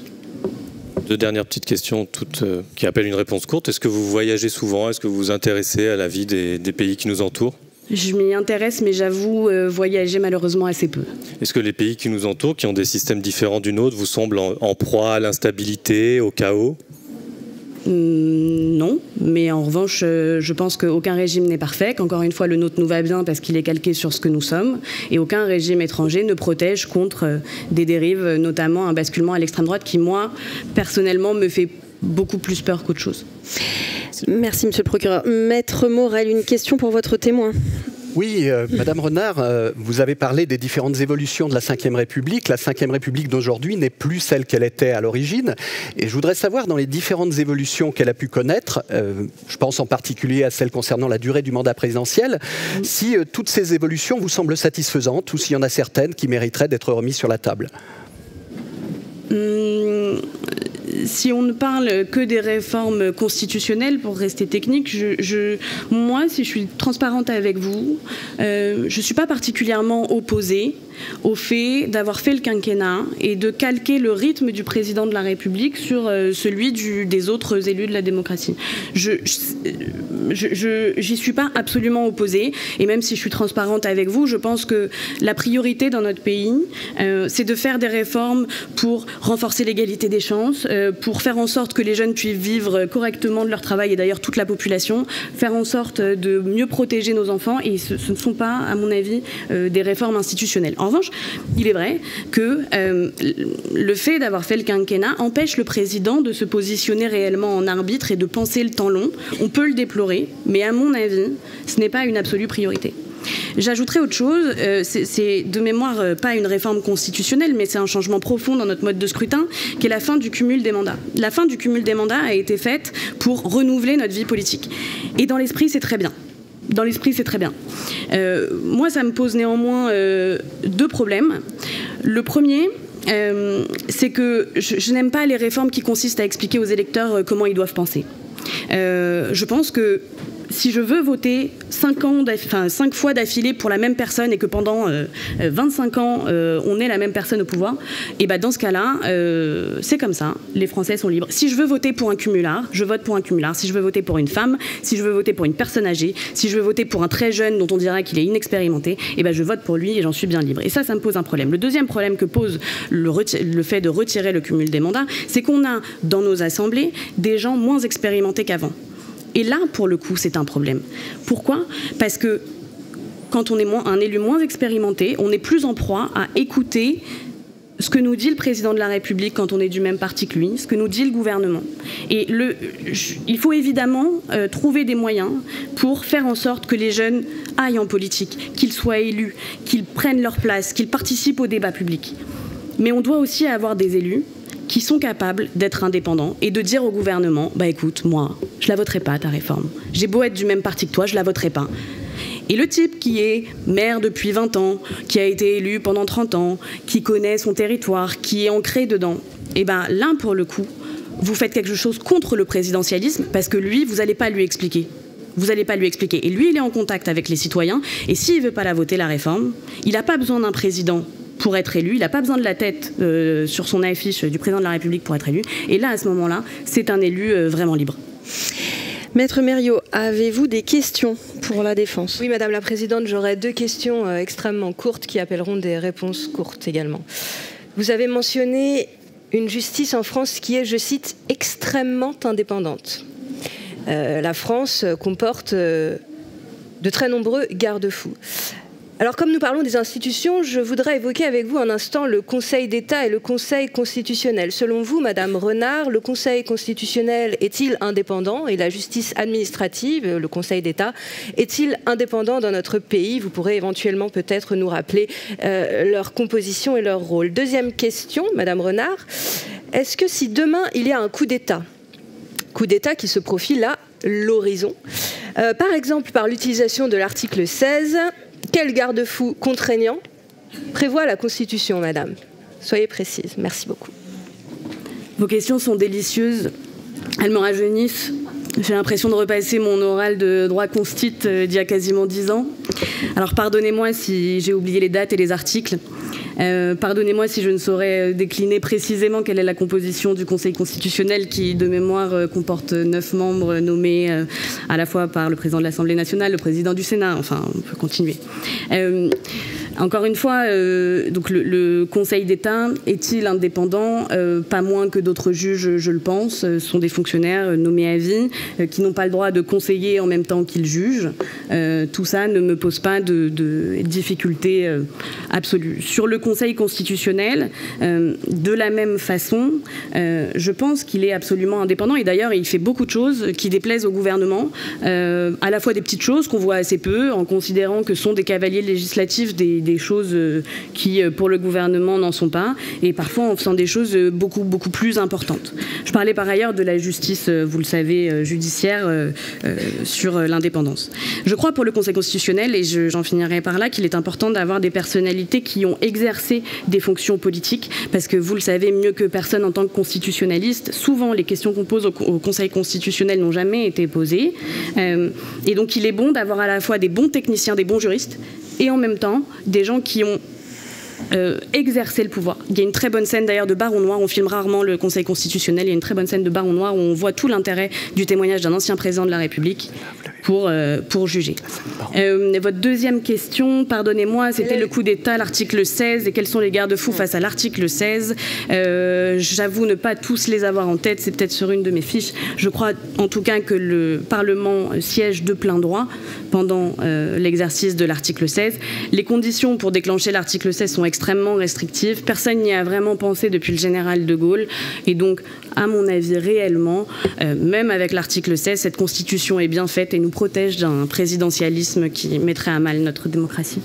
Deux dernières petites questions, toutes qui appellent une réponse courte. Est-ce que vous voyagez souvent? Est-ce que vous vous intéressez à la vie des pays qui nous entourent? Je m'y intéresse, mais j'avoue voyager malheureusement assez peu. Est-ce que les pays qui nous entourent, qui ont des systèmes différents du nôtre, vous semblent en proie à l'instabilité, au chaos? Non, mais en revanche, je pense qu'aucun régime n'est parfait, qu'encore une fois, le nôtre nous va bien parce qu'il est calqué sur ce que nous sommes, et aucun régime étranger ne protège contre des dérives, notamment un basculement à l'extrême droite qui, moi, personnellement, me fait beaucoup plus peur qu'autre chose. Merci, monsieur le procureur. Maître Morel, une question pour votre témoin. Oui, Madame Renard, vous avez parlé des différentes évolutions de la Ve République. La Ve République d'aujourd'hui n'est plus celle qu'elle était à l'origine. Et je voudrais savoir, dans les différentes évolutions qu'elle a pu connaître, je pense en particulier à celle concernant la durée du mandat présidentiel, si toutes ces évolutions vous semblent satisfaisantes ou s'il y en a certaines qui mériteraient d'être remises sur la table. Si on ne parle que des réformes constitutionnelles, pour rester technique, moi, si je suis transparente avec vous, je ne suis pas particulièrement opposée au fait d'avoir fait le quinquennat et de calquer le rythme du président de la République sur celui des autres élus de la démocratie. J'y suis pas absolument opposée, et même si je suis transparente avec vous, je pense que la priorité dans notre pays, c'est de faire des réformes pour renforcer l'égalité des chances, pour faire en sorte que les jeunes puissent vivre correctement de leur travail, et d'ailleurs toute la population, faire en sorte de mieux protéger nos enfants, et ce ne sont pas, à mon avis, des réformes institutionnelles. En revanche, il est vrai que le fait d'avoir fait le quinquennat empêche le président de se positionner réellement en arbitre et de penser le temps long. On peut le déplorer, mais à mon avis, ce n'est pas une absolue priorité. J'ajouterai autre chose, c'est de mémoire pas une réforme constitutionnelle, mais c'est un changement profond dans notre mode de scrutin, qui est la fin du cumul des mandats. La fin du cumul des mandats a été faite pour renouveler notre vie politique. Et dans l'esprit, c'est très bien. Dans l'esprit, c'est très bien. Moi, ça me pose néanmoins deux problèmes. Le premier, c'est que je n'aime pas les réformes qui consistent à expliquer aux électeurs comment ils doivent penser. Je pense que si je veux voter 5 fois d'affilée pour la même personne et que pendant 25 ans, on ait la même personne au pouvoir, et ben dans ce cas-là, c'est comme ça. Les Français sont libres. Si je veux voter pour un cumulard, je vote pour un cumulard. Si je veux voter pour une femme, si je veux voter pour une personne âgée, si je veux voter pour un très jeune dont on dira qu'il est inexpérimenté, et ben je vote pour lui et j'en suis bien libre. Et ça me pose un problème. Le deuxième problème que pose le fait de retirer le cumul des mandats, c'est qu'on a dans nos assemblées des gens moins expérimentés qu'avant. Et là, pour le coup, c'est un problème. Pourquoi ? Parce que quand on est un élu moins expérimenté, on est plus en proie à écouter ce que nous dit le président de la République quand on est du même parti que lui, ce que nous dit le gouvernement. Et il faut évidemment trouver des moyens pour faire en sorte que les jeunes aillent en politique, qu'ils soient élus, qu'ils prennent leur place, qu'ils participent au débat public. Mais on doit aussi avoir des élus qui sont capables d'être indépendants et de dire au gouvernement « bah écoute, moi, je la voterai pas ta réforme. J'ai beau être du même parti que toi, je la voterai pas. » Et le type qui est maire depuis 20 ans, qui a été élu pendant 30 ans, qui connaît son territoire, qui est ancré dedans, et ben là, pour le coup, vous faites quelque chose contre le présidentialisme parce que lui, vous n'allez pas lui expliquer. Vous n'allez pas lui expliquer. Et lui, il est en contact avec les citoyens, et s'il ne veut pas la voter, la réforme, il n'a pas besoin d'un président pour être élu, il n'a pas besoin de la tête sur son affiche du président de la République pour être élu. Et là, à ce moment-là, c'est un élu vraiment libre. Maître Mériot, avez-vous des questions pour la défense ? Oui, Madame la Présidente, j'aurais deux questions extrêmement courtes qui appelleront des réponses courtes également. Vous avez mentionné une justice en France qui est, je cite, extrêmement indépendante. La France comporte de très nombreux garde-fous. Alors, comme nous parlons des institutions, je voudrais évoquer avec vous un instant le Conseil d'État et le Conseil constitutionnel. Selon vous, Madame Renard, le Conseil constitutionnel est-il indépendant et la justice administrative, le Conseil d'État, est-il indépendant dans notre pays? Vous pourrez éventuellement peut-être nous rappeler leur composition et leur rôle. Deuxième question, Madame Renard, est-ce que si demain il y a un coup d'État qui se profile à l'horizon, par exemple par l'utilisation de l'article 16, quel garde-fou contraignant prévoit la Constitution, Madame? Soyez précise. Merci beaucoup. Vos questions sont délicieuses. Elles me rajeunissent. J'ai l'impression de repasser mon oral de droit constit d'il y a quasiment 10 ans. Alors pardonnez-moi si j'ai oublié les dates et les articles. Pardonnez-moi si je ne saurais décliner précisément quelle est la composition du Conseil constitutionnel qui, de mémoire, comporte 9 membres nommés à la fois par le président de l'Assemblée nationale, le président du Sénat, enfin, on peut continuer. Encore une fois, donc le Conseil d'État est-il indépendant? Pas moins que d'autres juges, je le pense. Ce sont des fonctionnaires nommés à vie qui n'ont pas le droit de conseiller en même temps qu'ils jugent. Tout ça ne me pose pas de difficulté absolue. Sur le Conseil constitutionnel, de la même façon, je pense qu'il est absolument indépendant. Et d'ailleurs, il fait beaucoup de choses qui déplaisent au gouvernement. À la fois des petites choses qu'on voit assez peu, en considérant que ce sont des cavaliers législatifs des choses qui, pour le gouvernement, n'en sont pas, et parfois en faisant des choses beaucoup plus importantes. Je parlais par ailleurs de la justice, vous le savez, judiciaire sur l'indépendance. Je crois pour le Conseil constitutionnel, et j'en finirai par là, qu'il est important d'avoir des personnalités qui ont exercé des fonctions politiques, parce que vous le savez mieux que personne en tant que constitutionnaliste, souvent les questions qu'on pose au Conseil constitutionnel n'ont jamais été posées, et donc il est bon d'avoir à la fois des bons techniciens, des bons juristes, et en même temps des gens qui ont exercer le pouvoir. Il y a une très bonne scène d'ailleurs de Baron Noir, on filme rarement le Conseil constitutionnel, il y a une très bonne scène de Baron Noir où on voit tout l'intérêt du témoignage d'un ancien président de la République pour juger. Votre deuxième question, pardonnez-moi, c'était le coup d'État, l'article 16, et quels sont les garde-fous face à l'article 16. J'avoue ne pas tous les avoir en tête, c'est peut-être sur une de mes fiches. Je crois en tout cas que le Parlement siège de plein droit pendant l'exercice de l'article 16. Les conditions pour déclencher l'article 16 sont extrêmement restrictives. Personne n'y a vraiment pensé depuis le général de Gaulle. Et donc, à mon avis, réellement, même avec l'article 16, cette constitution est bien faite et nous protège d'un présidentialisme qui mettrait à mal notre démocratie.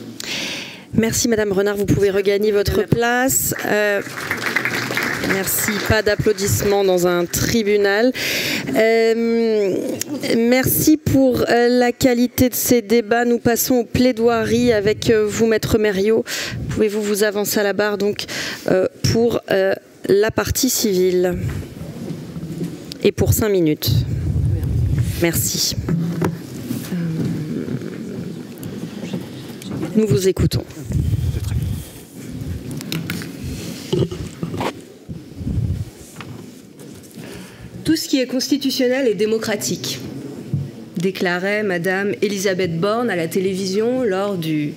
Merci Madame Renard, vous pouvez regagner votre place. Merci, pas d'applaudissements dans un tribunal. Merci pour la qualité de ces débats. Nous passons aux plaidoiries avec vous, Maître Mériot. Pouvez-vous vous avancer à la barre donc, pour la partie civile et pour 5 minutes. Merci. Nous vous écoutons. Tout ce qui est constitutionnel est démocratique, déclarait Madame Elisabeth Borne à la télévision lors d'une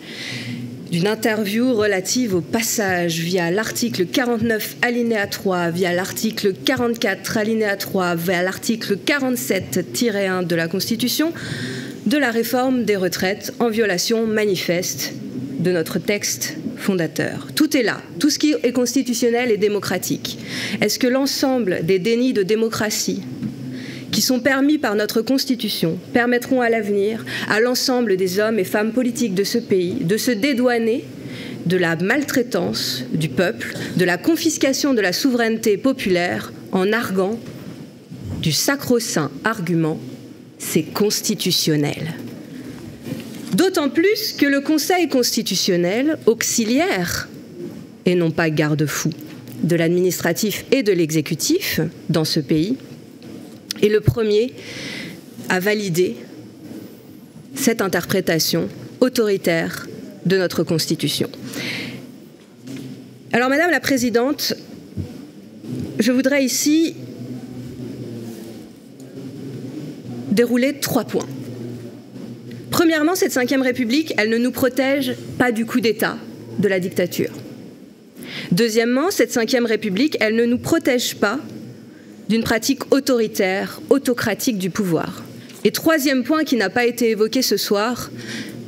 interview relative au passage via l'article 49 alinéa 3, via l'article 44 alinéa 3, via l'article 47-1 de la Constitution, de la réforme des retraites en violation manifeste de notre texte fondateur. Tout est là. Tout ce qui est constitutionnel est démocratique. Est-ce que l'ensemble des dénis de démocratie qui sont permis par notre Constitution permettront à l'avenir à l'ensemble des hommes et femmes politiques de ce pays de se dédouaner de la maltraitance du peuple, de la confiscation de la souveraineté populaire en arguant du sacro-saint argument « c'est constitutionnel ». D'autant plus que le Conseil constitutionnel, auxiliaire et non pas garde-fou de l'administratif et de l'exécutif dans ce pays, est le premier à valider cette interprétation autoritaire de notre Constitution. Alors, Madame la Présidente, je voudrais ici dérouler 3 points. Premièrement, cette 5e République, elle ne nous protège pas du coup d'État, de la dictature. Deuxièmement, cette 5e République, elle ne nous protège pas d'une pratique autoritaire, autocratique du pouvoir. Et troisième point qui n'a pas été évoqué ce soir,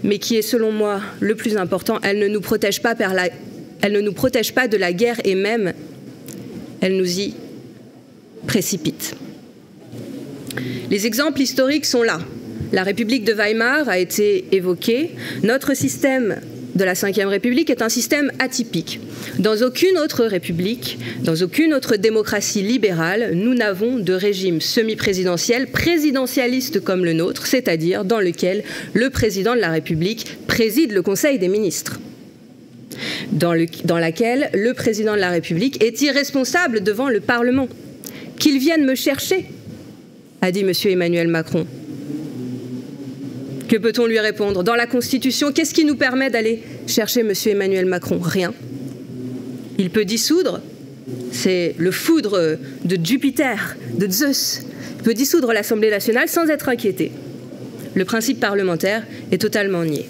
mais qui est selon moi le plus important, elle ne nous protège pas de la guerre et même elle nous y précipite. Les exemples historiques sont là. La République de Weimar a été évoquée. Notre système de la 5e République est un système atypique. Dans aucune autre république, dans aucune autre démocratie libérale, nous n'avons de régime semi-présidentiel, présidentialiste comme le nôtre, c'est-à-dire dans lequel le président de la République préside le Conseil des ministres, dans laquelle le président de la République est irresponsable devant le Parlement. Qu'il vienne me chercher, a dit M. Emmanuel Macron. Que peut-on lui répondre? Dans la Constitution, qu'est-ce qui nous permet d'aller chercher M. Emmanuel Macron? Rien. Il peut dissoudre, c'est le foudre de Jupiter, de Zeus. Il peut dissoudre l'Assemblée nationale sans être inquiété. Le principe parlementaire est totalement nié.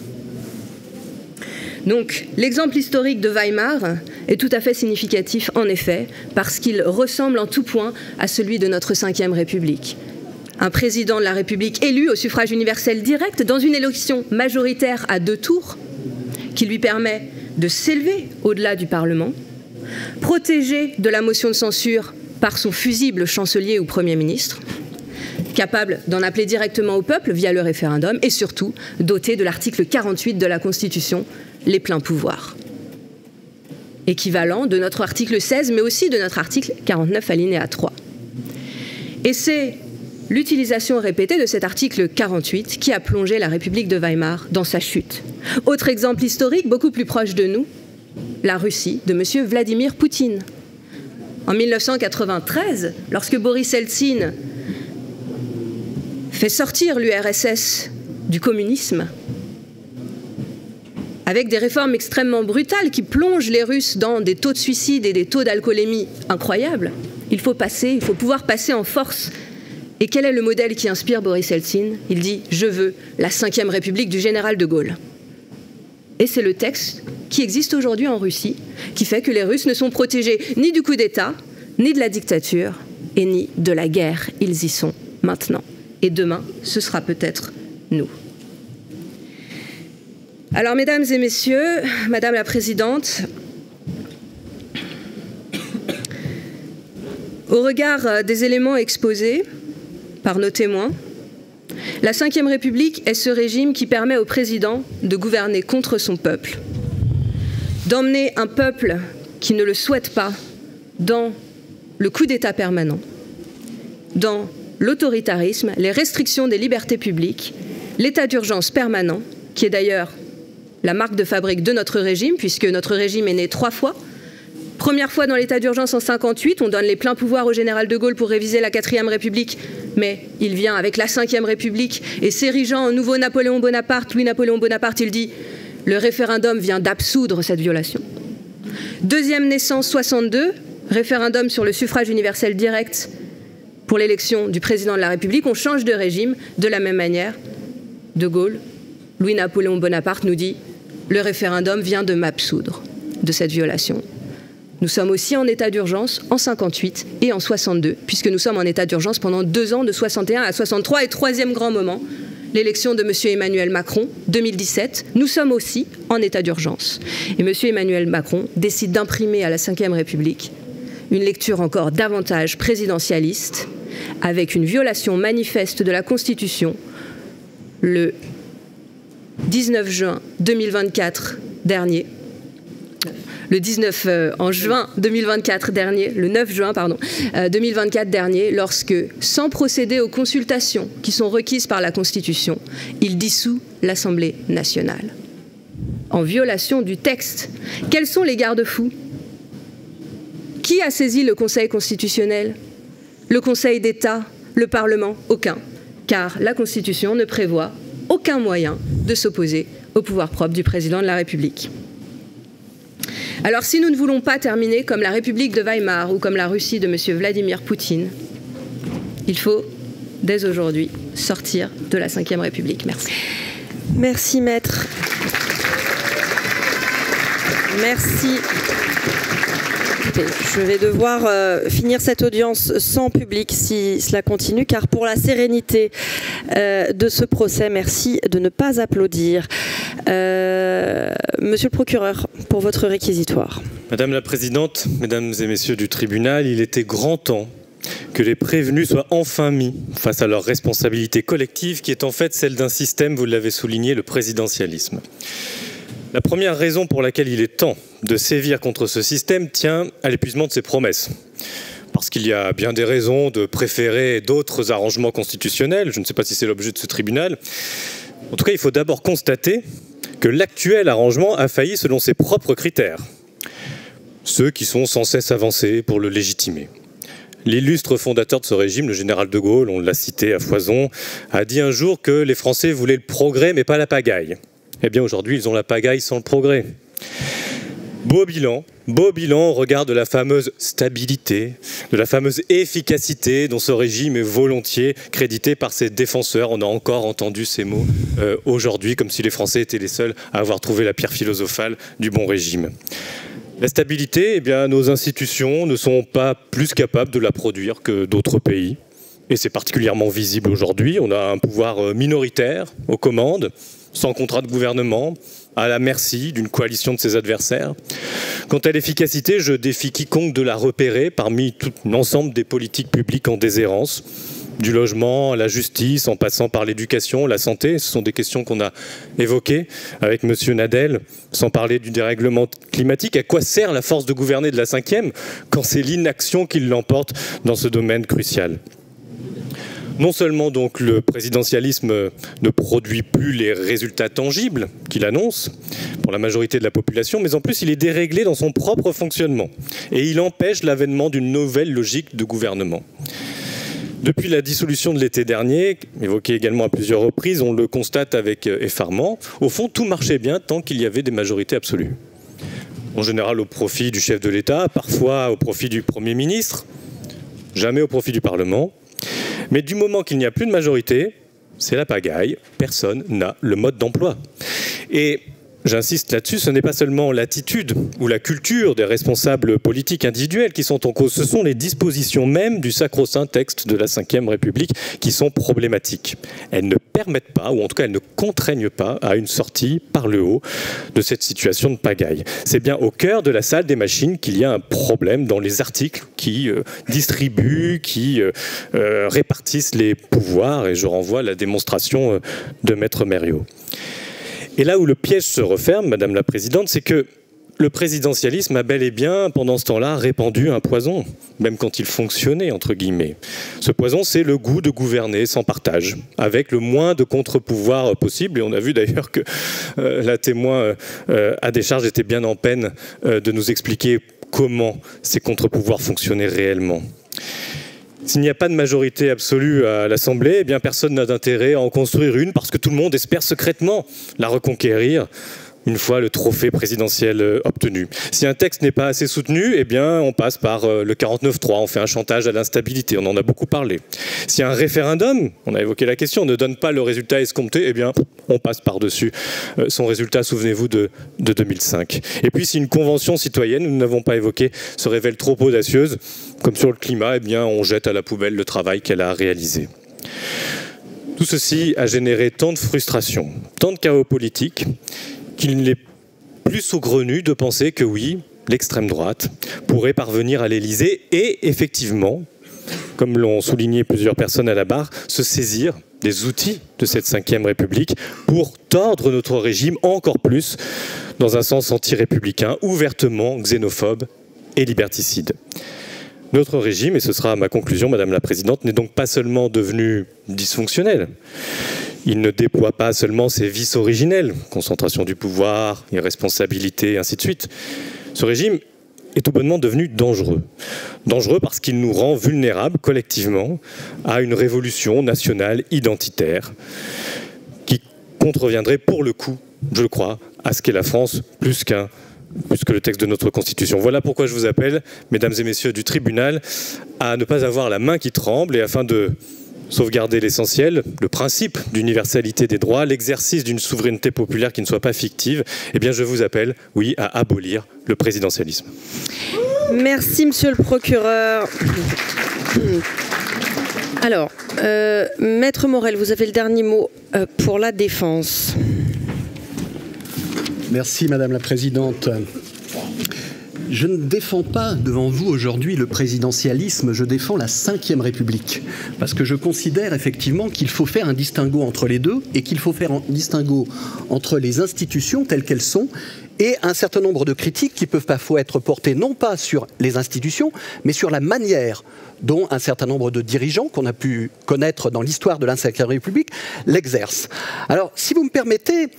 Donc l'exemple historique de Weimar est tout à fait significatif en effet, parce qu'il ressemble en tout point à celui de notre Ve République. Un président de la République élu au suffrage universel direct dans une élection majoritaire à 2 tours, qui lui permet de s'élever au-delà du Parlement, protégé de la motion de censure par son fusible chancelier ou Premier ministre, capable d'en appeler directement au peuple via le référendum et surtout doté de l'article 48 de la Constitution, les pleins pouvoirs. Équivalent de notre article 16, mais aussi de notre article 49 alinéa 3. Et c'est l'utilisation répétée de cet article 48 qui a plongé la République de Weimar dans sa chute. Autre exemple historique, beaucoup plus proche de nous, la Russie de M. Vladimir Poutine. En 1993, lorsque Boris Eltsine fait sortir l'URSS du communisme, avec des réformes extrêmement brutales qui plongent les Russes dans des taux de suicide et des taux d'alcoolémie incroyables, il faut pouvoir passer en force. Et quel est le modèle qui inspire Boris Eltsine? Il dit « Je veux la Ve République du général de Gaulle ». Et c'est le texte qui existe aujourd'hui en Russie, qui fait que les Russes ne sont protégés ni du coup d'État, ni de la dictature, et ni de la guerre. Ils y sont maintenant. Et demain, ce sera peut-être nous. Alors, mesdames et messieurs, Madame la Présidente, au regard des éléments exposés par nos témoins, la Ve République est ce régime qui permet au président de gouverner contre son peuple, d'emmener un peuple qui ne le souhaite pas dans le coup d'État permanent, dans l'autoritarisme, les restrictions des libertés publiques, l'état d'urgence permanent, qui est d'ailleurs la marque de fabrique de notre régime, puisque notre régime est né 3 fois. Première fois dans l'état d'urgence en 1958, on donne les pleins pouvoirs au général de Gaulle pour réviser la 4e République, mais il vient avec la 5e République et s'érigeant en nouveau Napoléon Bonaparte, Louis-Napoléon Bonaparte, il dit « Le référendum vient d'absoudre cette violation ». Deuxième naissance, 62, référendum sur le suffrage universel direct pour l'élection du président de la République. On change de régime de la même manière. De Gaulle, Louis-Napoléon Bonaparte nous dit « Le référendum vient de m'absoudre de cette violation ». Nous sommes aussi en état d'urgence en 58 et en 62, puisque nous sommes en état d'urgence pendant 2 ans, de 61 à 63. Et troisième grand moment, l'élection de M. Emmanuel Macron, 2017. Nous sommes aussi en état d'urgence. Et M. Emmanuel Macron décide d'imprimer à la Ve République une lecture encore davantage présidentialiste, avec une violation manifeste de la Constitution le 19 juin 2024 dernier. Le 9 juin 2024 dernier, 2024 dernier, lorsque, sans procéder aux consultations qui sont requises par la Constitution, il dissout l'Assemblée nationale. En violation du texte. Quels sont les garde-fous? Qui a saisi le Conseil constitutionnel? Le Conseil d'État? Le Parlement? Aucun. Car la Constitution ne prévoit aucun moyen de s'opposer au pouvoir propre du président de la République. Alors si nous ne voulons pas terminer comme la République de Weimar ou comme la Russie de M. Vladimir Poutine, il faut dès aujourd'hui sortir de la Ve République. Merci. Merci maître. Merci. Je vais devoir finir cette audience sans public si cela continue, car pour la sérénité de ce procès, merci de ne pas applaudir. Monsieur le procureur, pour votre réquisitoire. Madame la Présidente, Mesdames et Messieurs du tribunal, il était grand temps que les prévenus soient enfin mis face à leur responsabilité collective, qui est en fait celle d'un système, vous l'avez souligné, le présidentialisme. La première raison pour laquelle il est temps de sévir contre ce système tient à l'épuisement de ses promesses. Parce qu'il y a bien des raisons de préférer d'autres arrangements constitutionnels, je ne sais pas si c'est l'objet de ce tribunal. En tout cas, il faut d'abord constater que l'actuel arrangement a failli selon ses propres critères, ceux qui sont sans cesse avancés pour le légitimer. L'illustre fondateur de ce régime, le général de Gaulle, on l'a cité à foison, a dit un jour que les Français voulaient le progrès mais pas la pagaille. Eh bien aujourd'hui, ils ont la pagaille sans le progrès. Beau bilan, Beau bilan au regard de la fameuse stabilité, de la fameuse efficacité dont ce régime est volontiers crédité par ses défenseurs. On a encore entendu ces mots aujourd'hui, comme si les Français étaient les seuls à avoir trouvé la pierre philosophale du bon régime. La stabilité, eh bien, nos institutions ne sont pas plus capables de la produire que d'autres pays. Et c'est particulièrement visible aujourd'hui. On a un pouvoir minoritaire aux commandes, sans contrat de gouvernement, à la merci d'une coalition de ses adversaires. Quant à l'efficacité, je défie quiconque de la repérer parmi tout l'ensemble des politiques publiques en déshérence. Du logement à la justice, en passant par l'éducation, la santé, ce sont des questions qu'on a évoquées avec M. Nadel, sans parler du dérèglement climatique. À quoi sert la force de gouverner de la 5e quand c'est l'inaction qui l'emporte dans ce domaine crucial ? Non seulement donc le présidentialisme ne produit plus les résultats tangibles qu'il annonce pour la majorité de la population, mais en plus il est déréglé dans son propre fonctionnement et il empêche l'avènement d'une nouvelle logique de gouvernement. Depuis la dissolution de l'été dernier, évoquée également à plusieurs reprises, on le constate avec effarement, au fond tout marchait bien tant qu'il y avait des majorités absolues. En général au profit du chef de l'État, parfois au profit du Premier ministre, jamais au profit du Parlement. Mais du moment qu'il n'y a plus de majorité, c'est la pagaille, personne n'a le mode d'emploi. Et j'insiste là-dessus, ce n'est pas seulement l'attitude ou la culture des responsables politiques individuels qui sont en cause, ce sont les dispositions même du sacro-saint texte de la Ve République qui sont problématiques. Elles ne permettent pas, ou en tout cas elles ne contraignent pas à une sortie par le haut de cette situation de pagaille. C'est bien au cœur de la salle des machines qu'il y a un problème dans les articles qui distribuent, qui répartissent les pouvoirs, et je renvoie à la démonstration de Maître Mériot. Et là où le piège se referme, Madame la Présidente, c'est que le présidentialisme a bel et bien, pendant ce temps-là, répandu un poison, même quand il fonctionnait, entre guillemets. Ce poison, c'est le goût de gouverner sans partage, avec le moins de contre-pouvoir possible. Et on a vu d'ailleurs que la témoin à décharge était bien en peine de nous expliquer comment ces contre-pouvoirs fonctionnaient réellement. S'il n'y a pas de majorité absolue à l'Assemblée, eh bien personne n'a d'intérêt à en construire une parce que tout le monde espère secrètement la reconquérir une fois le trophée présidentiel obtenu. Si un texte n'est pas assez soutenu, eh bien on passe par le 49.3, on fait un chantage à l'instabilité, on en a beaucoup parlé. Si un référendum, on a évoqué la question, ne donne pas le résultat escompté, eh bien on passe par-dessus son résultat, souvenez-vous, de 2005. Et puis si une convention citoyenne, nous n'avons pas évoqué, se révèle trop audacieuse, comme sur le climat, eh bien on jette à la poubelle le travail qu'elle a réalisé. Tout ceci a généré tant de frustration, tant de chaos politique, qu'il n'est plus saugrenu de penser que oui, l'extrême droite pourrait parvenir à l'Élysée et effectivement, comme l'ont souligné plusieurs personnes à la barre, se saisir des outils de cette Ve République pour tordre notre régime encore plus dans un sens anti-républicain, ouvertement xénophobe et liberticide. Notre régime, et ce sera ma conclusion, Madame la Présidente, n'est donc pas seulement devenu dysfonctionnel. Il ne déploie pas seulement ses vices originels, concentration du pouvoir, irresponsabilité, ainsi de suite. Ce régime est tout bonnement devenu dangereux. Dangereux parce qu'il nous rend vulnérables collectivement à une révolution nationale identitaire qui contreviendrait pour le coup, je le crois, à ce qu'est la France plus que le texte de notre Constitution. Voilà pourquoi je vous appelle, mesdames et messieurs du tribunal, à ne pas avoir la main qui tremble et afin de sauvegarder l'essentiel, le principe d'universalité des droits, l'exercice d'une souveraineté populaire qui ne soit pas fictive, eh bien je vous appelle, oui, à abolir le présidentialisme. Merci, monsieur le procureur. Alors, Maître Morel, vous avez le dernier mot pour la défense. Merci, Madame la Présidente. Je ne défends pas devant vous aujourd'hui le présidentialisme, je défends la Ve République. Parce que je considère effectivement qu'il faut faire un distinguo entre les deux et qu'il faut faire un distinguo entre les institutions telles qu'elles sont et un certain nombre de critiques qui peuvent parfois être portées non pas sur les institutions, mais sur la manière dont un certain nombre de dirigeants qu'on a pu connaître dans l'histoire de la Ve République l'exercent. Alors, si vous me permettez,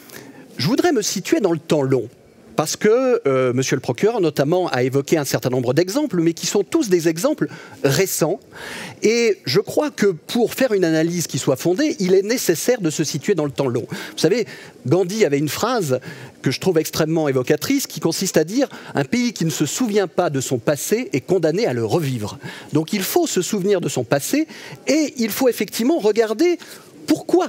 je voudrais me situer dans le temps long. parce que monsieur le procureur notamment a évoqué un certain nombre d'exemples, mais qui sont tous des exemples récents. Et je crois que pour faire une analyse qui soit fondée, il est nécessaire de se situer dans le temps long. Vous savez, Gandhi avait une phrase que je trouve extrêmement évocatrice, qui consiste à dire « Un pays qui ne se souvient pas de son passé est condamné à le revivre ». Donc il faut se souvenir de son passé et il faut effectivement regarder pourquoi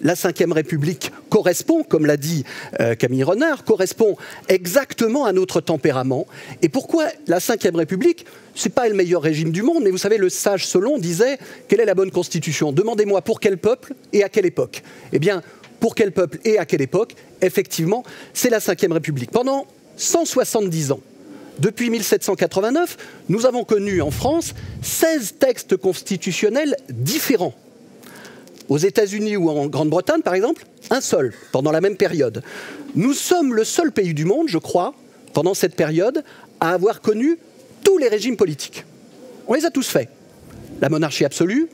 la Ve République correspond, comme l'a dit Camille Renard, correspond exactement à notre tempérament. Et pourquoi la Ve République, ce n'est pas le meilleur régime du monde, mais vous savez, le sage Solon disait « Quelle est la bonne constitution ? Demandez-moi pour quel peuple et à quelle époque ?» Eh bien, pour quel peuple et à quelle époque? Effectivement, c'est la Ve République. Pendant 170 ans, depuis 1789, nous avons connu en France 16 textes constitutionnels différents. Aux États-Unis ou en Grande-Bretagne, par exemple, un seul, pendant la même période. Nous sommes le seul pays du monde, je crois, pendant cette période, à avoir connu tous les régimes politiques. On les a tous faits. La monarchie absolue,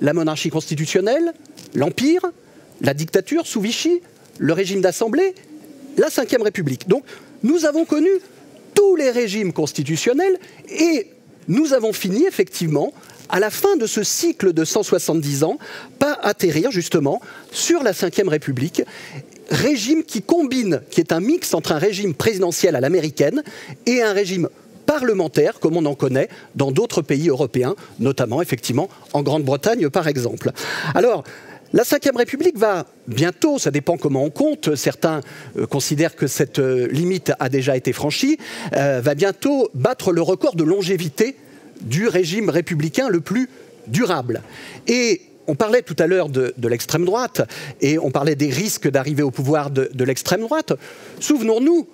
la monarchie constitutionnelle, l'Empire, la dictature sous Vichy, le régime d'assemblée, la Ve République. Donc, nous avons connu tous les régimes constitutionnels et nous avons fini, effectivement, à la fin de ce cycle de 170 ans, par atterrir justement sur la Ve République, régime qui combine, qui est un mix entre un régime présidentiel à l'américaine et un régime parlementaire, comme on en connaît dans d'autres pays européens, notamment effectivement en Grande-Bretagne par exemple. Alors, la Ve République va bientôt, ça dépend comment on compte, certains considèrent que cette limite a déjà été franchie, va bientôt battre le record de longévité du régime républicain le plus durable. Et on parlait tout à l'heure de l'extrême droite, et on parlait des risques d'arriver au pouvoir de l'extrême droite. Souvenons-nous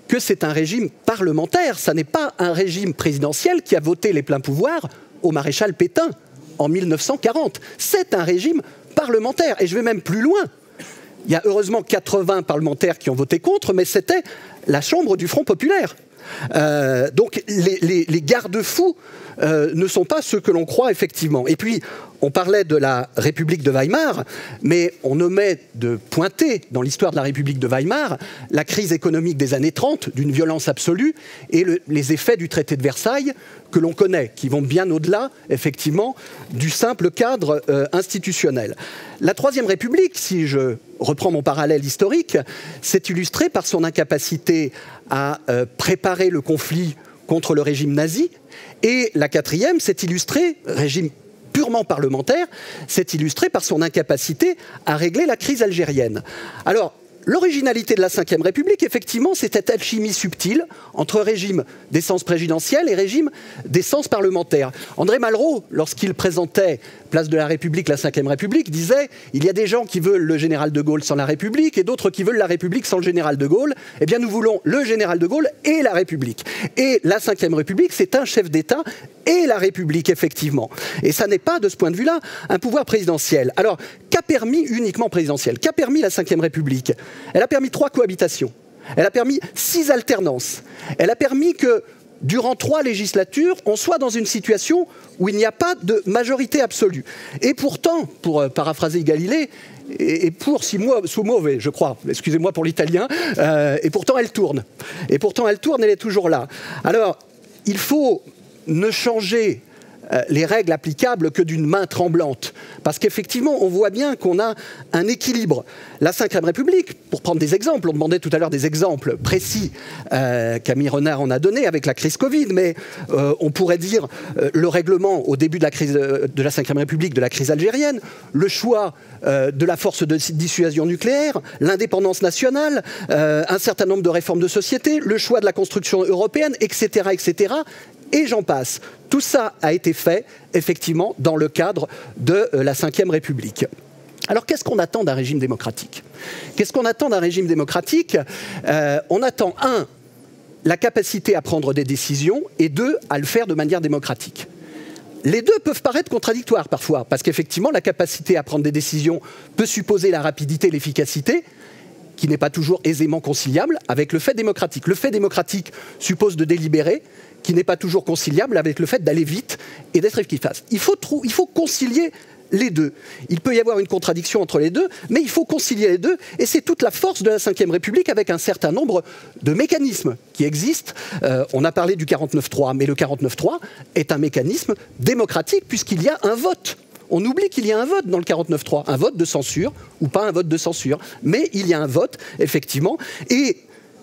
que c'est un régime parlementaire, ça n'est pas un régime présidentiel qui a voté les pleins pouvoirs au maréchal Pétain en 1940. C'est un régime parlementaire, et je vais même plus loin. Il y a heureusement 80 parlementaires qui ont voté contre, mais c'était la Chambre du Front populaire. Donc les garde-fous ne sont pas ceux que l'on croit effectivement. Et puis, on parlait de la République de Weimar, mais on omet de pointer dans l'histoire de la République de Weimar la crise économique des années 30, d'une violence absolue, et les effets du traité de Versailles que l'on connaît, qui vont bien au-delà, effectivement, du simple cadre institutionnel. La Troisième République, si je reprends mon parallèle historique, s'est illustrée par son incapacité à préparer le conflit contre le régime nazi, et la quatrième s'est illustrée, régime purement parlementaire, s'est illustrée par son incapacité à régler la crise algérienne. Alors, l'originalité de la Ve République, effectivement, c'est cette alchimie subtile entre régime d'essence présidentielle et régime d'essence parlementaire. André Malraux, lorsqu'il présentait Place de la République, la Ve République, disait « Il y a des gens qui veulent le général de Gaulle sans la République et d'autres qui veulent la République sans le général de Gaulle. Eh bien, nous voulons le général de Gaulle et la République. » Et la Ve République, c'est un chef d'État et la République, effectivement. Et ça n'est pas, de ce point de vue-là, un pouvoir présidentiel. Alors, qu'a permis uniquement présidentiel? Qu'a permis la Ve République? Elle a permis 3 cohabitations. Elle a permis 6 alternances. Elle a permis que, durant 3 législatures, on soit dans une situation où il n'y a pas de majorité absolue. Et pourtant, pour paraphraser Galilée, et pour si mauvais, je crois, excusez-moi pour l'italien, et pourtant elle tourne. Et pourtant elle tourne, elle est toujours là. Alors, il faut ne changer les règles applicables que d'une main tremblante. Parce qu'effectivement, on voit bien qu'on a un équilibre. La Ve République, pour prendre des exemples, on demandait tout à l'heure des exemples précis, Camille Renard en a donné avec la crise Covid, mais on pourrait dire le règlement au début de la crise de la Ve République, de la crise algérienne, le choix de la force de dissuasion nucléaire, l'indépendance nationale, un certain nombre de réformes de société, le choix de la construction européenne, etc., etc., et j'en passe. Tout ça a été fait, effectivement, dans le cadre de la Ve République. Alors, qu'est-ce qu'on attend d'un régime démocratique? Qu'est-ce qu'on attend d'un régime démocratique? On attend, 1, la capacité à prendre des décisions, et 2, à le faire de manière démocratique. Les deux peuvent paraître contradictoires parfois, parce qu'effectivement, la capacité à prendre des décisions peut supposer la rapidité et l'efficacité, qui n'est pas toujours aisément conciliable avec le fait démocratique. Le fait démocratique suppose de délibérer, qui n'est pas toujours conciliable avec le fait d'aller vite et d'être efficace. Il faut concilier les deux. Il peut y avoir une contradiction entre les deux, mais il faut concilier les deux, et c'est toute la force de la Ve République avec un certain nombre de mécanismes qui existent. On a parlé du 49.3, mais le 49.3 est un mécanisme démocratique puisqu'il y a un vote. On oublie qu'il y a un vote dans le 49.3, un vote de censure ou pas un vote de censure, mais il y a un vote, effectivement, et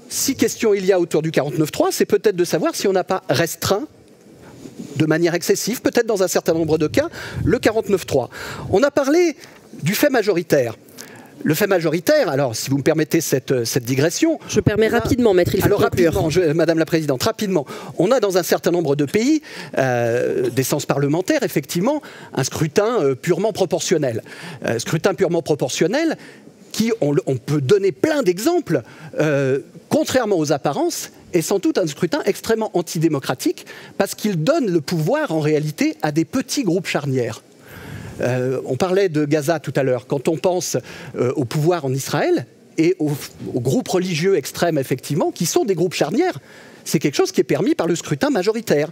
si question il y a autour du 49.3, c'est peut-être de savoir si on n'a pas restreint de manière excessive, peut-être dans un certain nombre de cas, le 49.3. On a parlé du fait majoritaire. Le fait majoritaire, alors si vous me permettez cette digression... Je permets rapidement, maître, il faut conclure. Rapidement, Madame la Présidente, rapidement. On a dans un certain nombre de pays, d'essence parlementaire, effectivement, un scrutin purement proportionnel. Scrutin purement proportionnel qui, on peut donner plein d'exemples, contrairement aux apparences, est sans doute un scrutin extrêmement antidémocratique parce qu'il donne le pouvoir, en réalité, à des petits groupes charnières. On parlait de Gaza tout à l'heure. Quand on pense au pouvoir en Israël et aux groupes religieux extrêmes, effectivement, qui sont des groupes charnières, c'est quelque chose qui est permis par le scrutin majoritaire.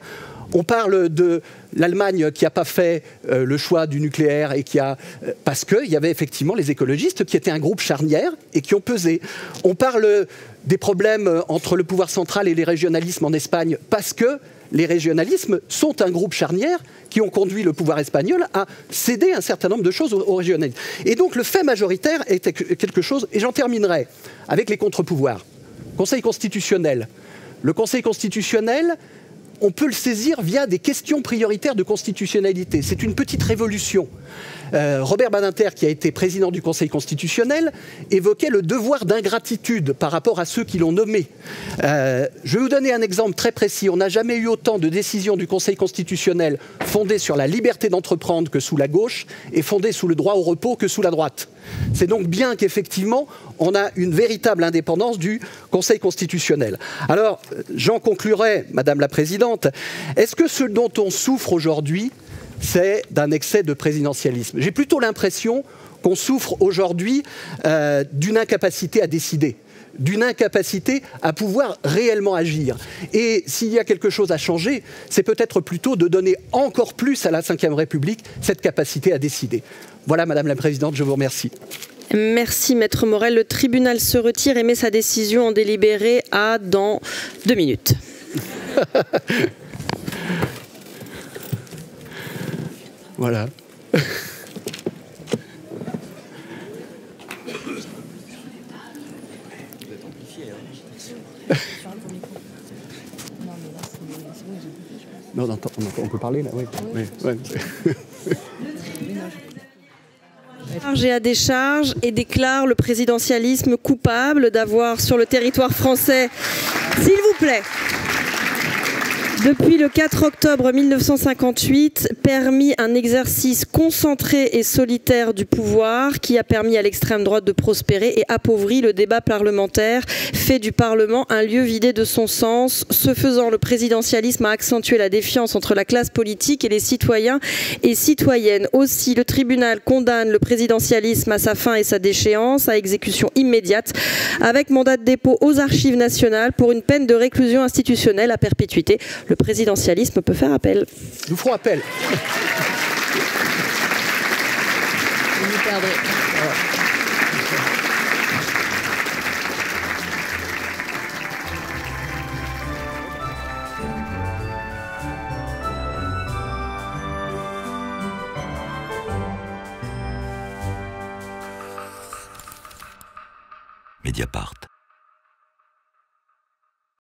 On parle de l'Allemagne qui n'a pas fait le choix du nucléaire et qui a parce qu'il y avait effectivement les écologistes qui étaient un groupe charnière et qui ont pesé. On parle des problèmes entre le pouvoir central et les régionalismes en Espagne parce que les régionalismes sont un groupe charnière qui ont conduit le pouvoir espagnol à céder un certain nombre de choses aux régionalismes. Et donc le fait majoritaire est quelque chose, et j'en terminerai avec les contre-pouvoirs. Conseil constitutionnel. Le Conseil constitutionnel, on peut le saisir via des questions prioritaires de constitutionnalité. C'est une petite révolution. Robert Badinter, qui a été président du Conseil constitutionnel, évoquait le devoir d'ingratitude par rapport à ceux qui l'ont nommé. Je vais vous donner un exemple très précis. On n'a jamais eu autant de décisions du Conseil constitutionnel fondées sur la liberté d'entreprendre que sous la gauche et fondées sous le droit au repos que sous la droite. C'est donc bien qu'effectivement, on a une véritable indépendance du Conseil constitutionnel. Alors, j'en conclurai, Madame la Présidente, est-ce que ce dont on souffre aujourd'hui, c'est d'un excès de présidentialisme? J'ai plutôt l'impression qu'on souffre aujourd'hui d'une incapacité à décider, d'une incapacité à pouvoir réellement agir. Et s'il y a quelque chose à changer, c'est peut-être plutôt de donner encore plus à la Ve République cette capacité à décider. Voilà, Madame la Présidente, je vous remercie. Merci, Maître Morel. Le tribunal se retire et met sa décision en délibéré à dans 2 minutes. Voilà. Non, on peut parler là, oui. Charge et à décharge et déclare le présidentialisme coupable d'avoir sur le territoire français, s'il vous plaît, depuis le 4 octobre 1958, permis un exercice concentré et solitaire du pouvoir qui a permis à l'extrême droite de prospérer et appauvri le débat parlementaire, fait du Parlement un lieu vidé de son sens. Ce faisant, le présidentialisme a accentué la défiance entre la classe politique et les citoyens et citoyennes. Aussi, le tribunal condamne le présidentialisme à sa fin et sa déchéance, à exécution immédiate, avec mandat de dépôt aux archives nationales pour une peine de réclusion institutionnelle à perpétuité. Le présidentialisme peut faire appel. Nous ferons appel. Mediapart.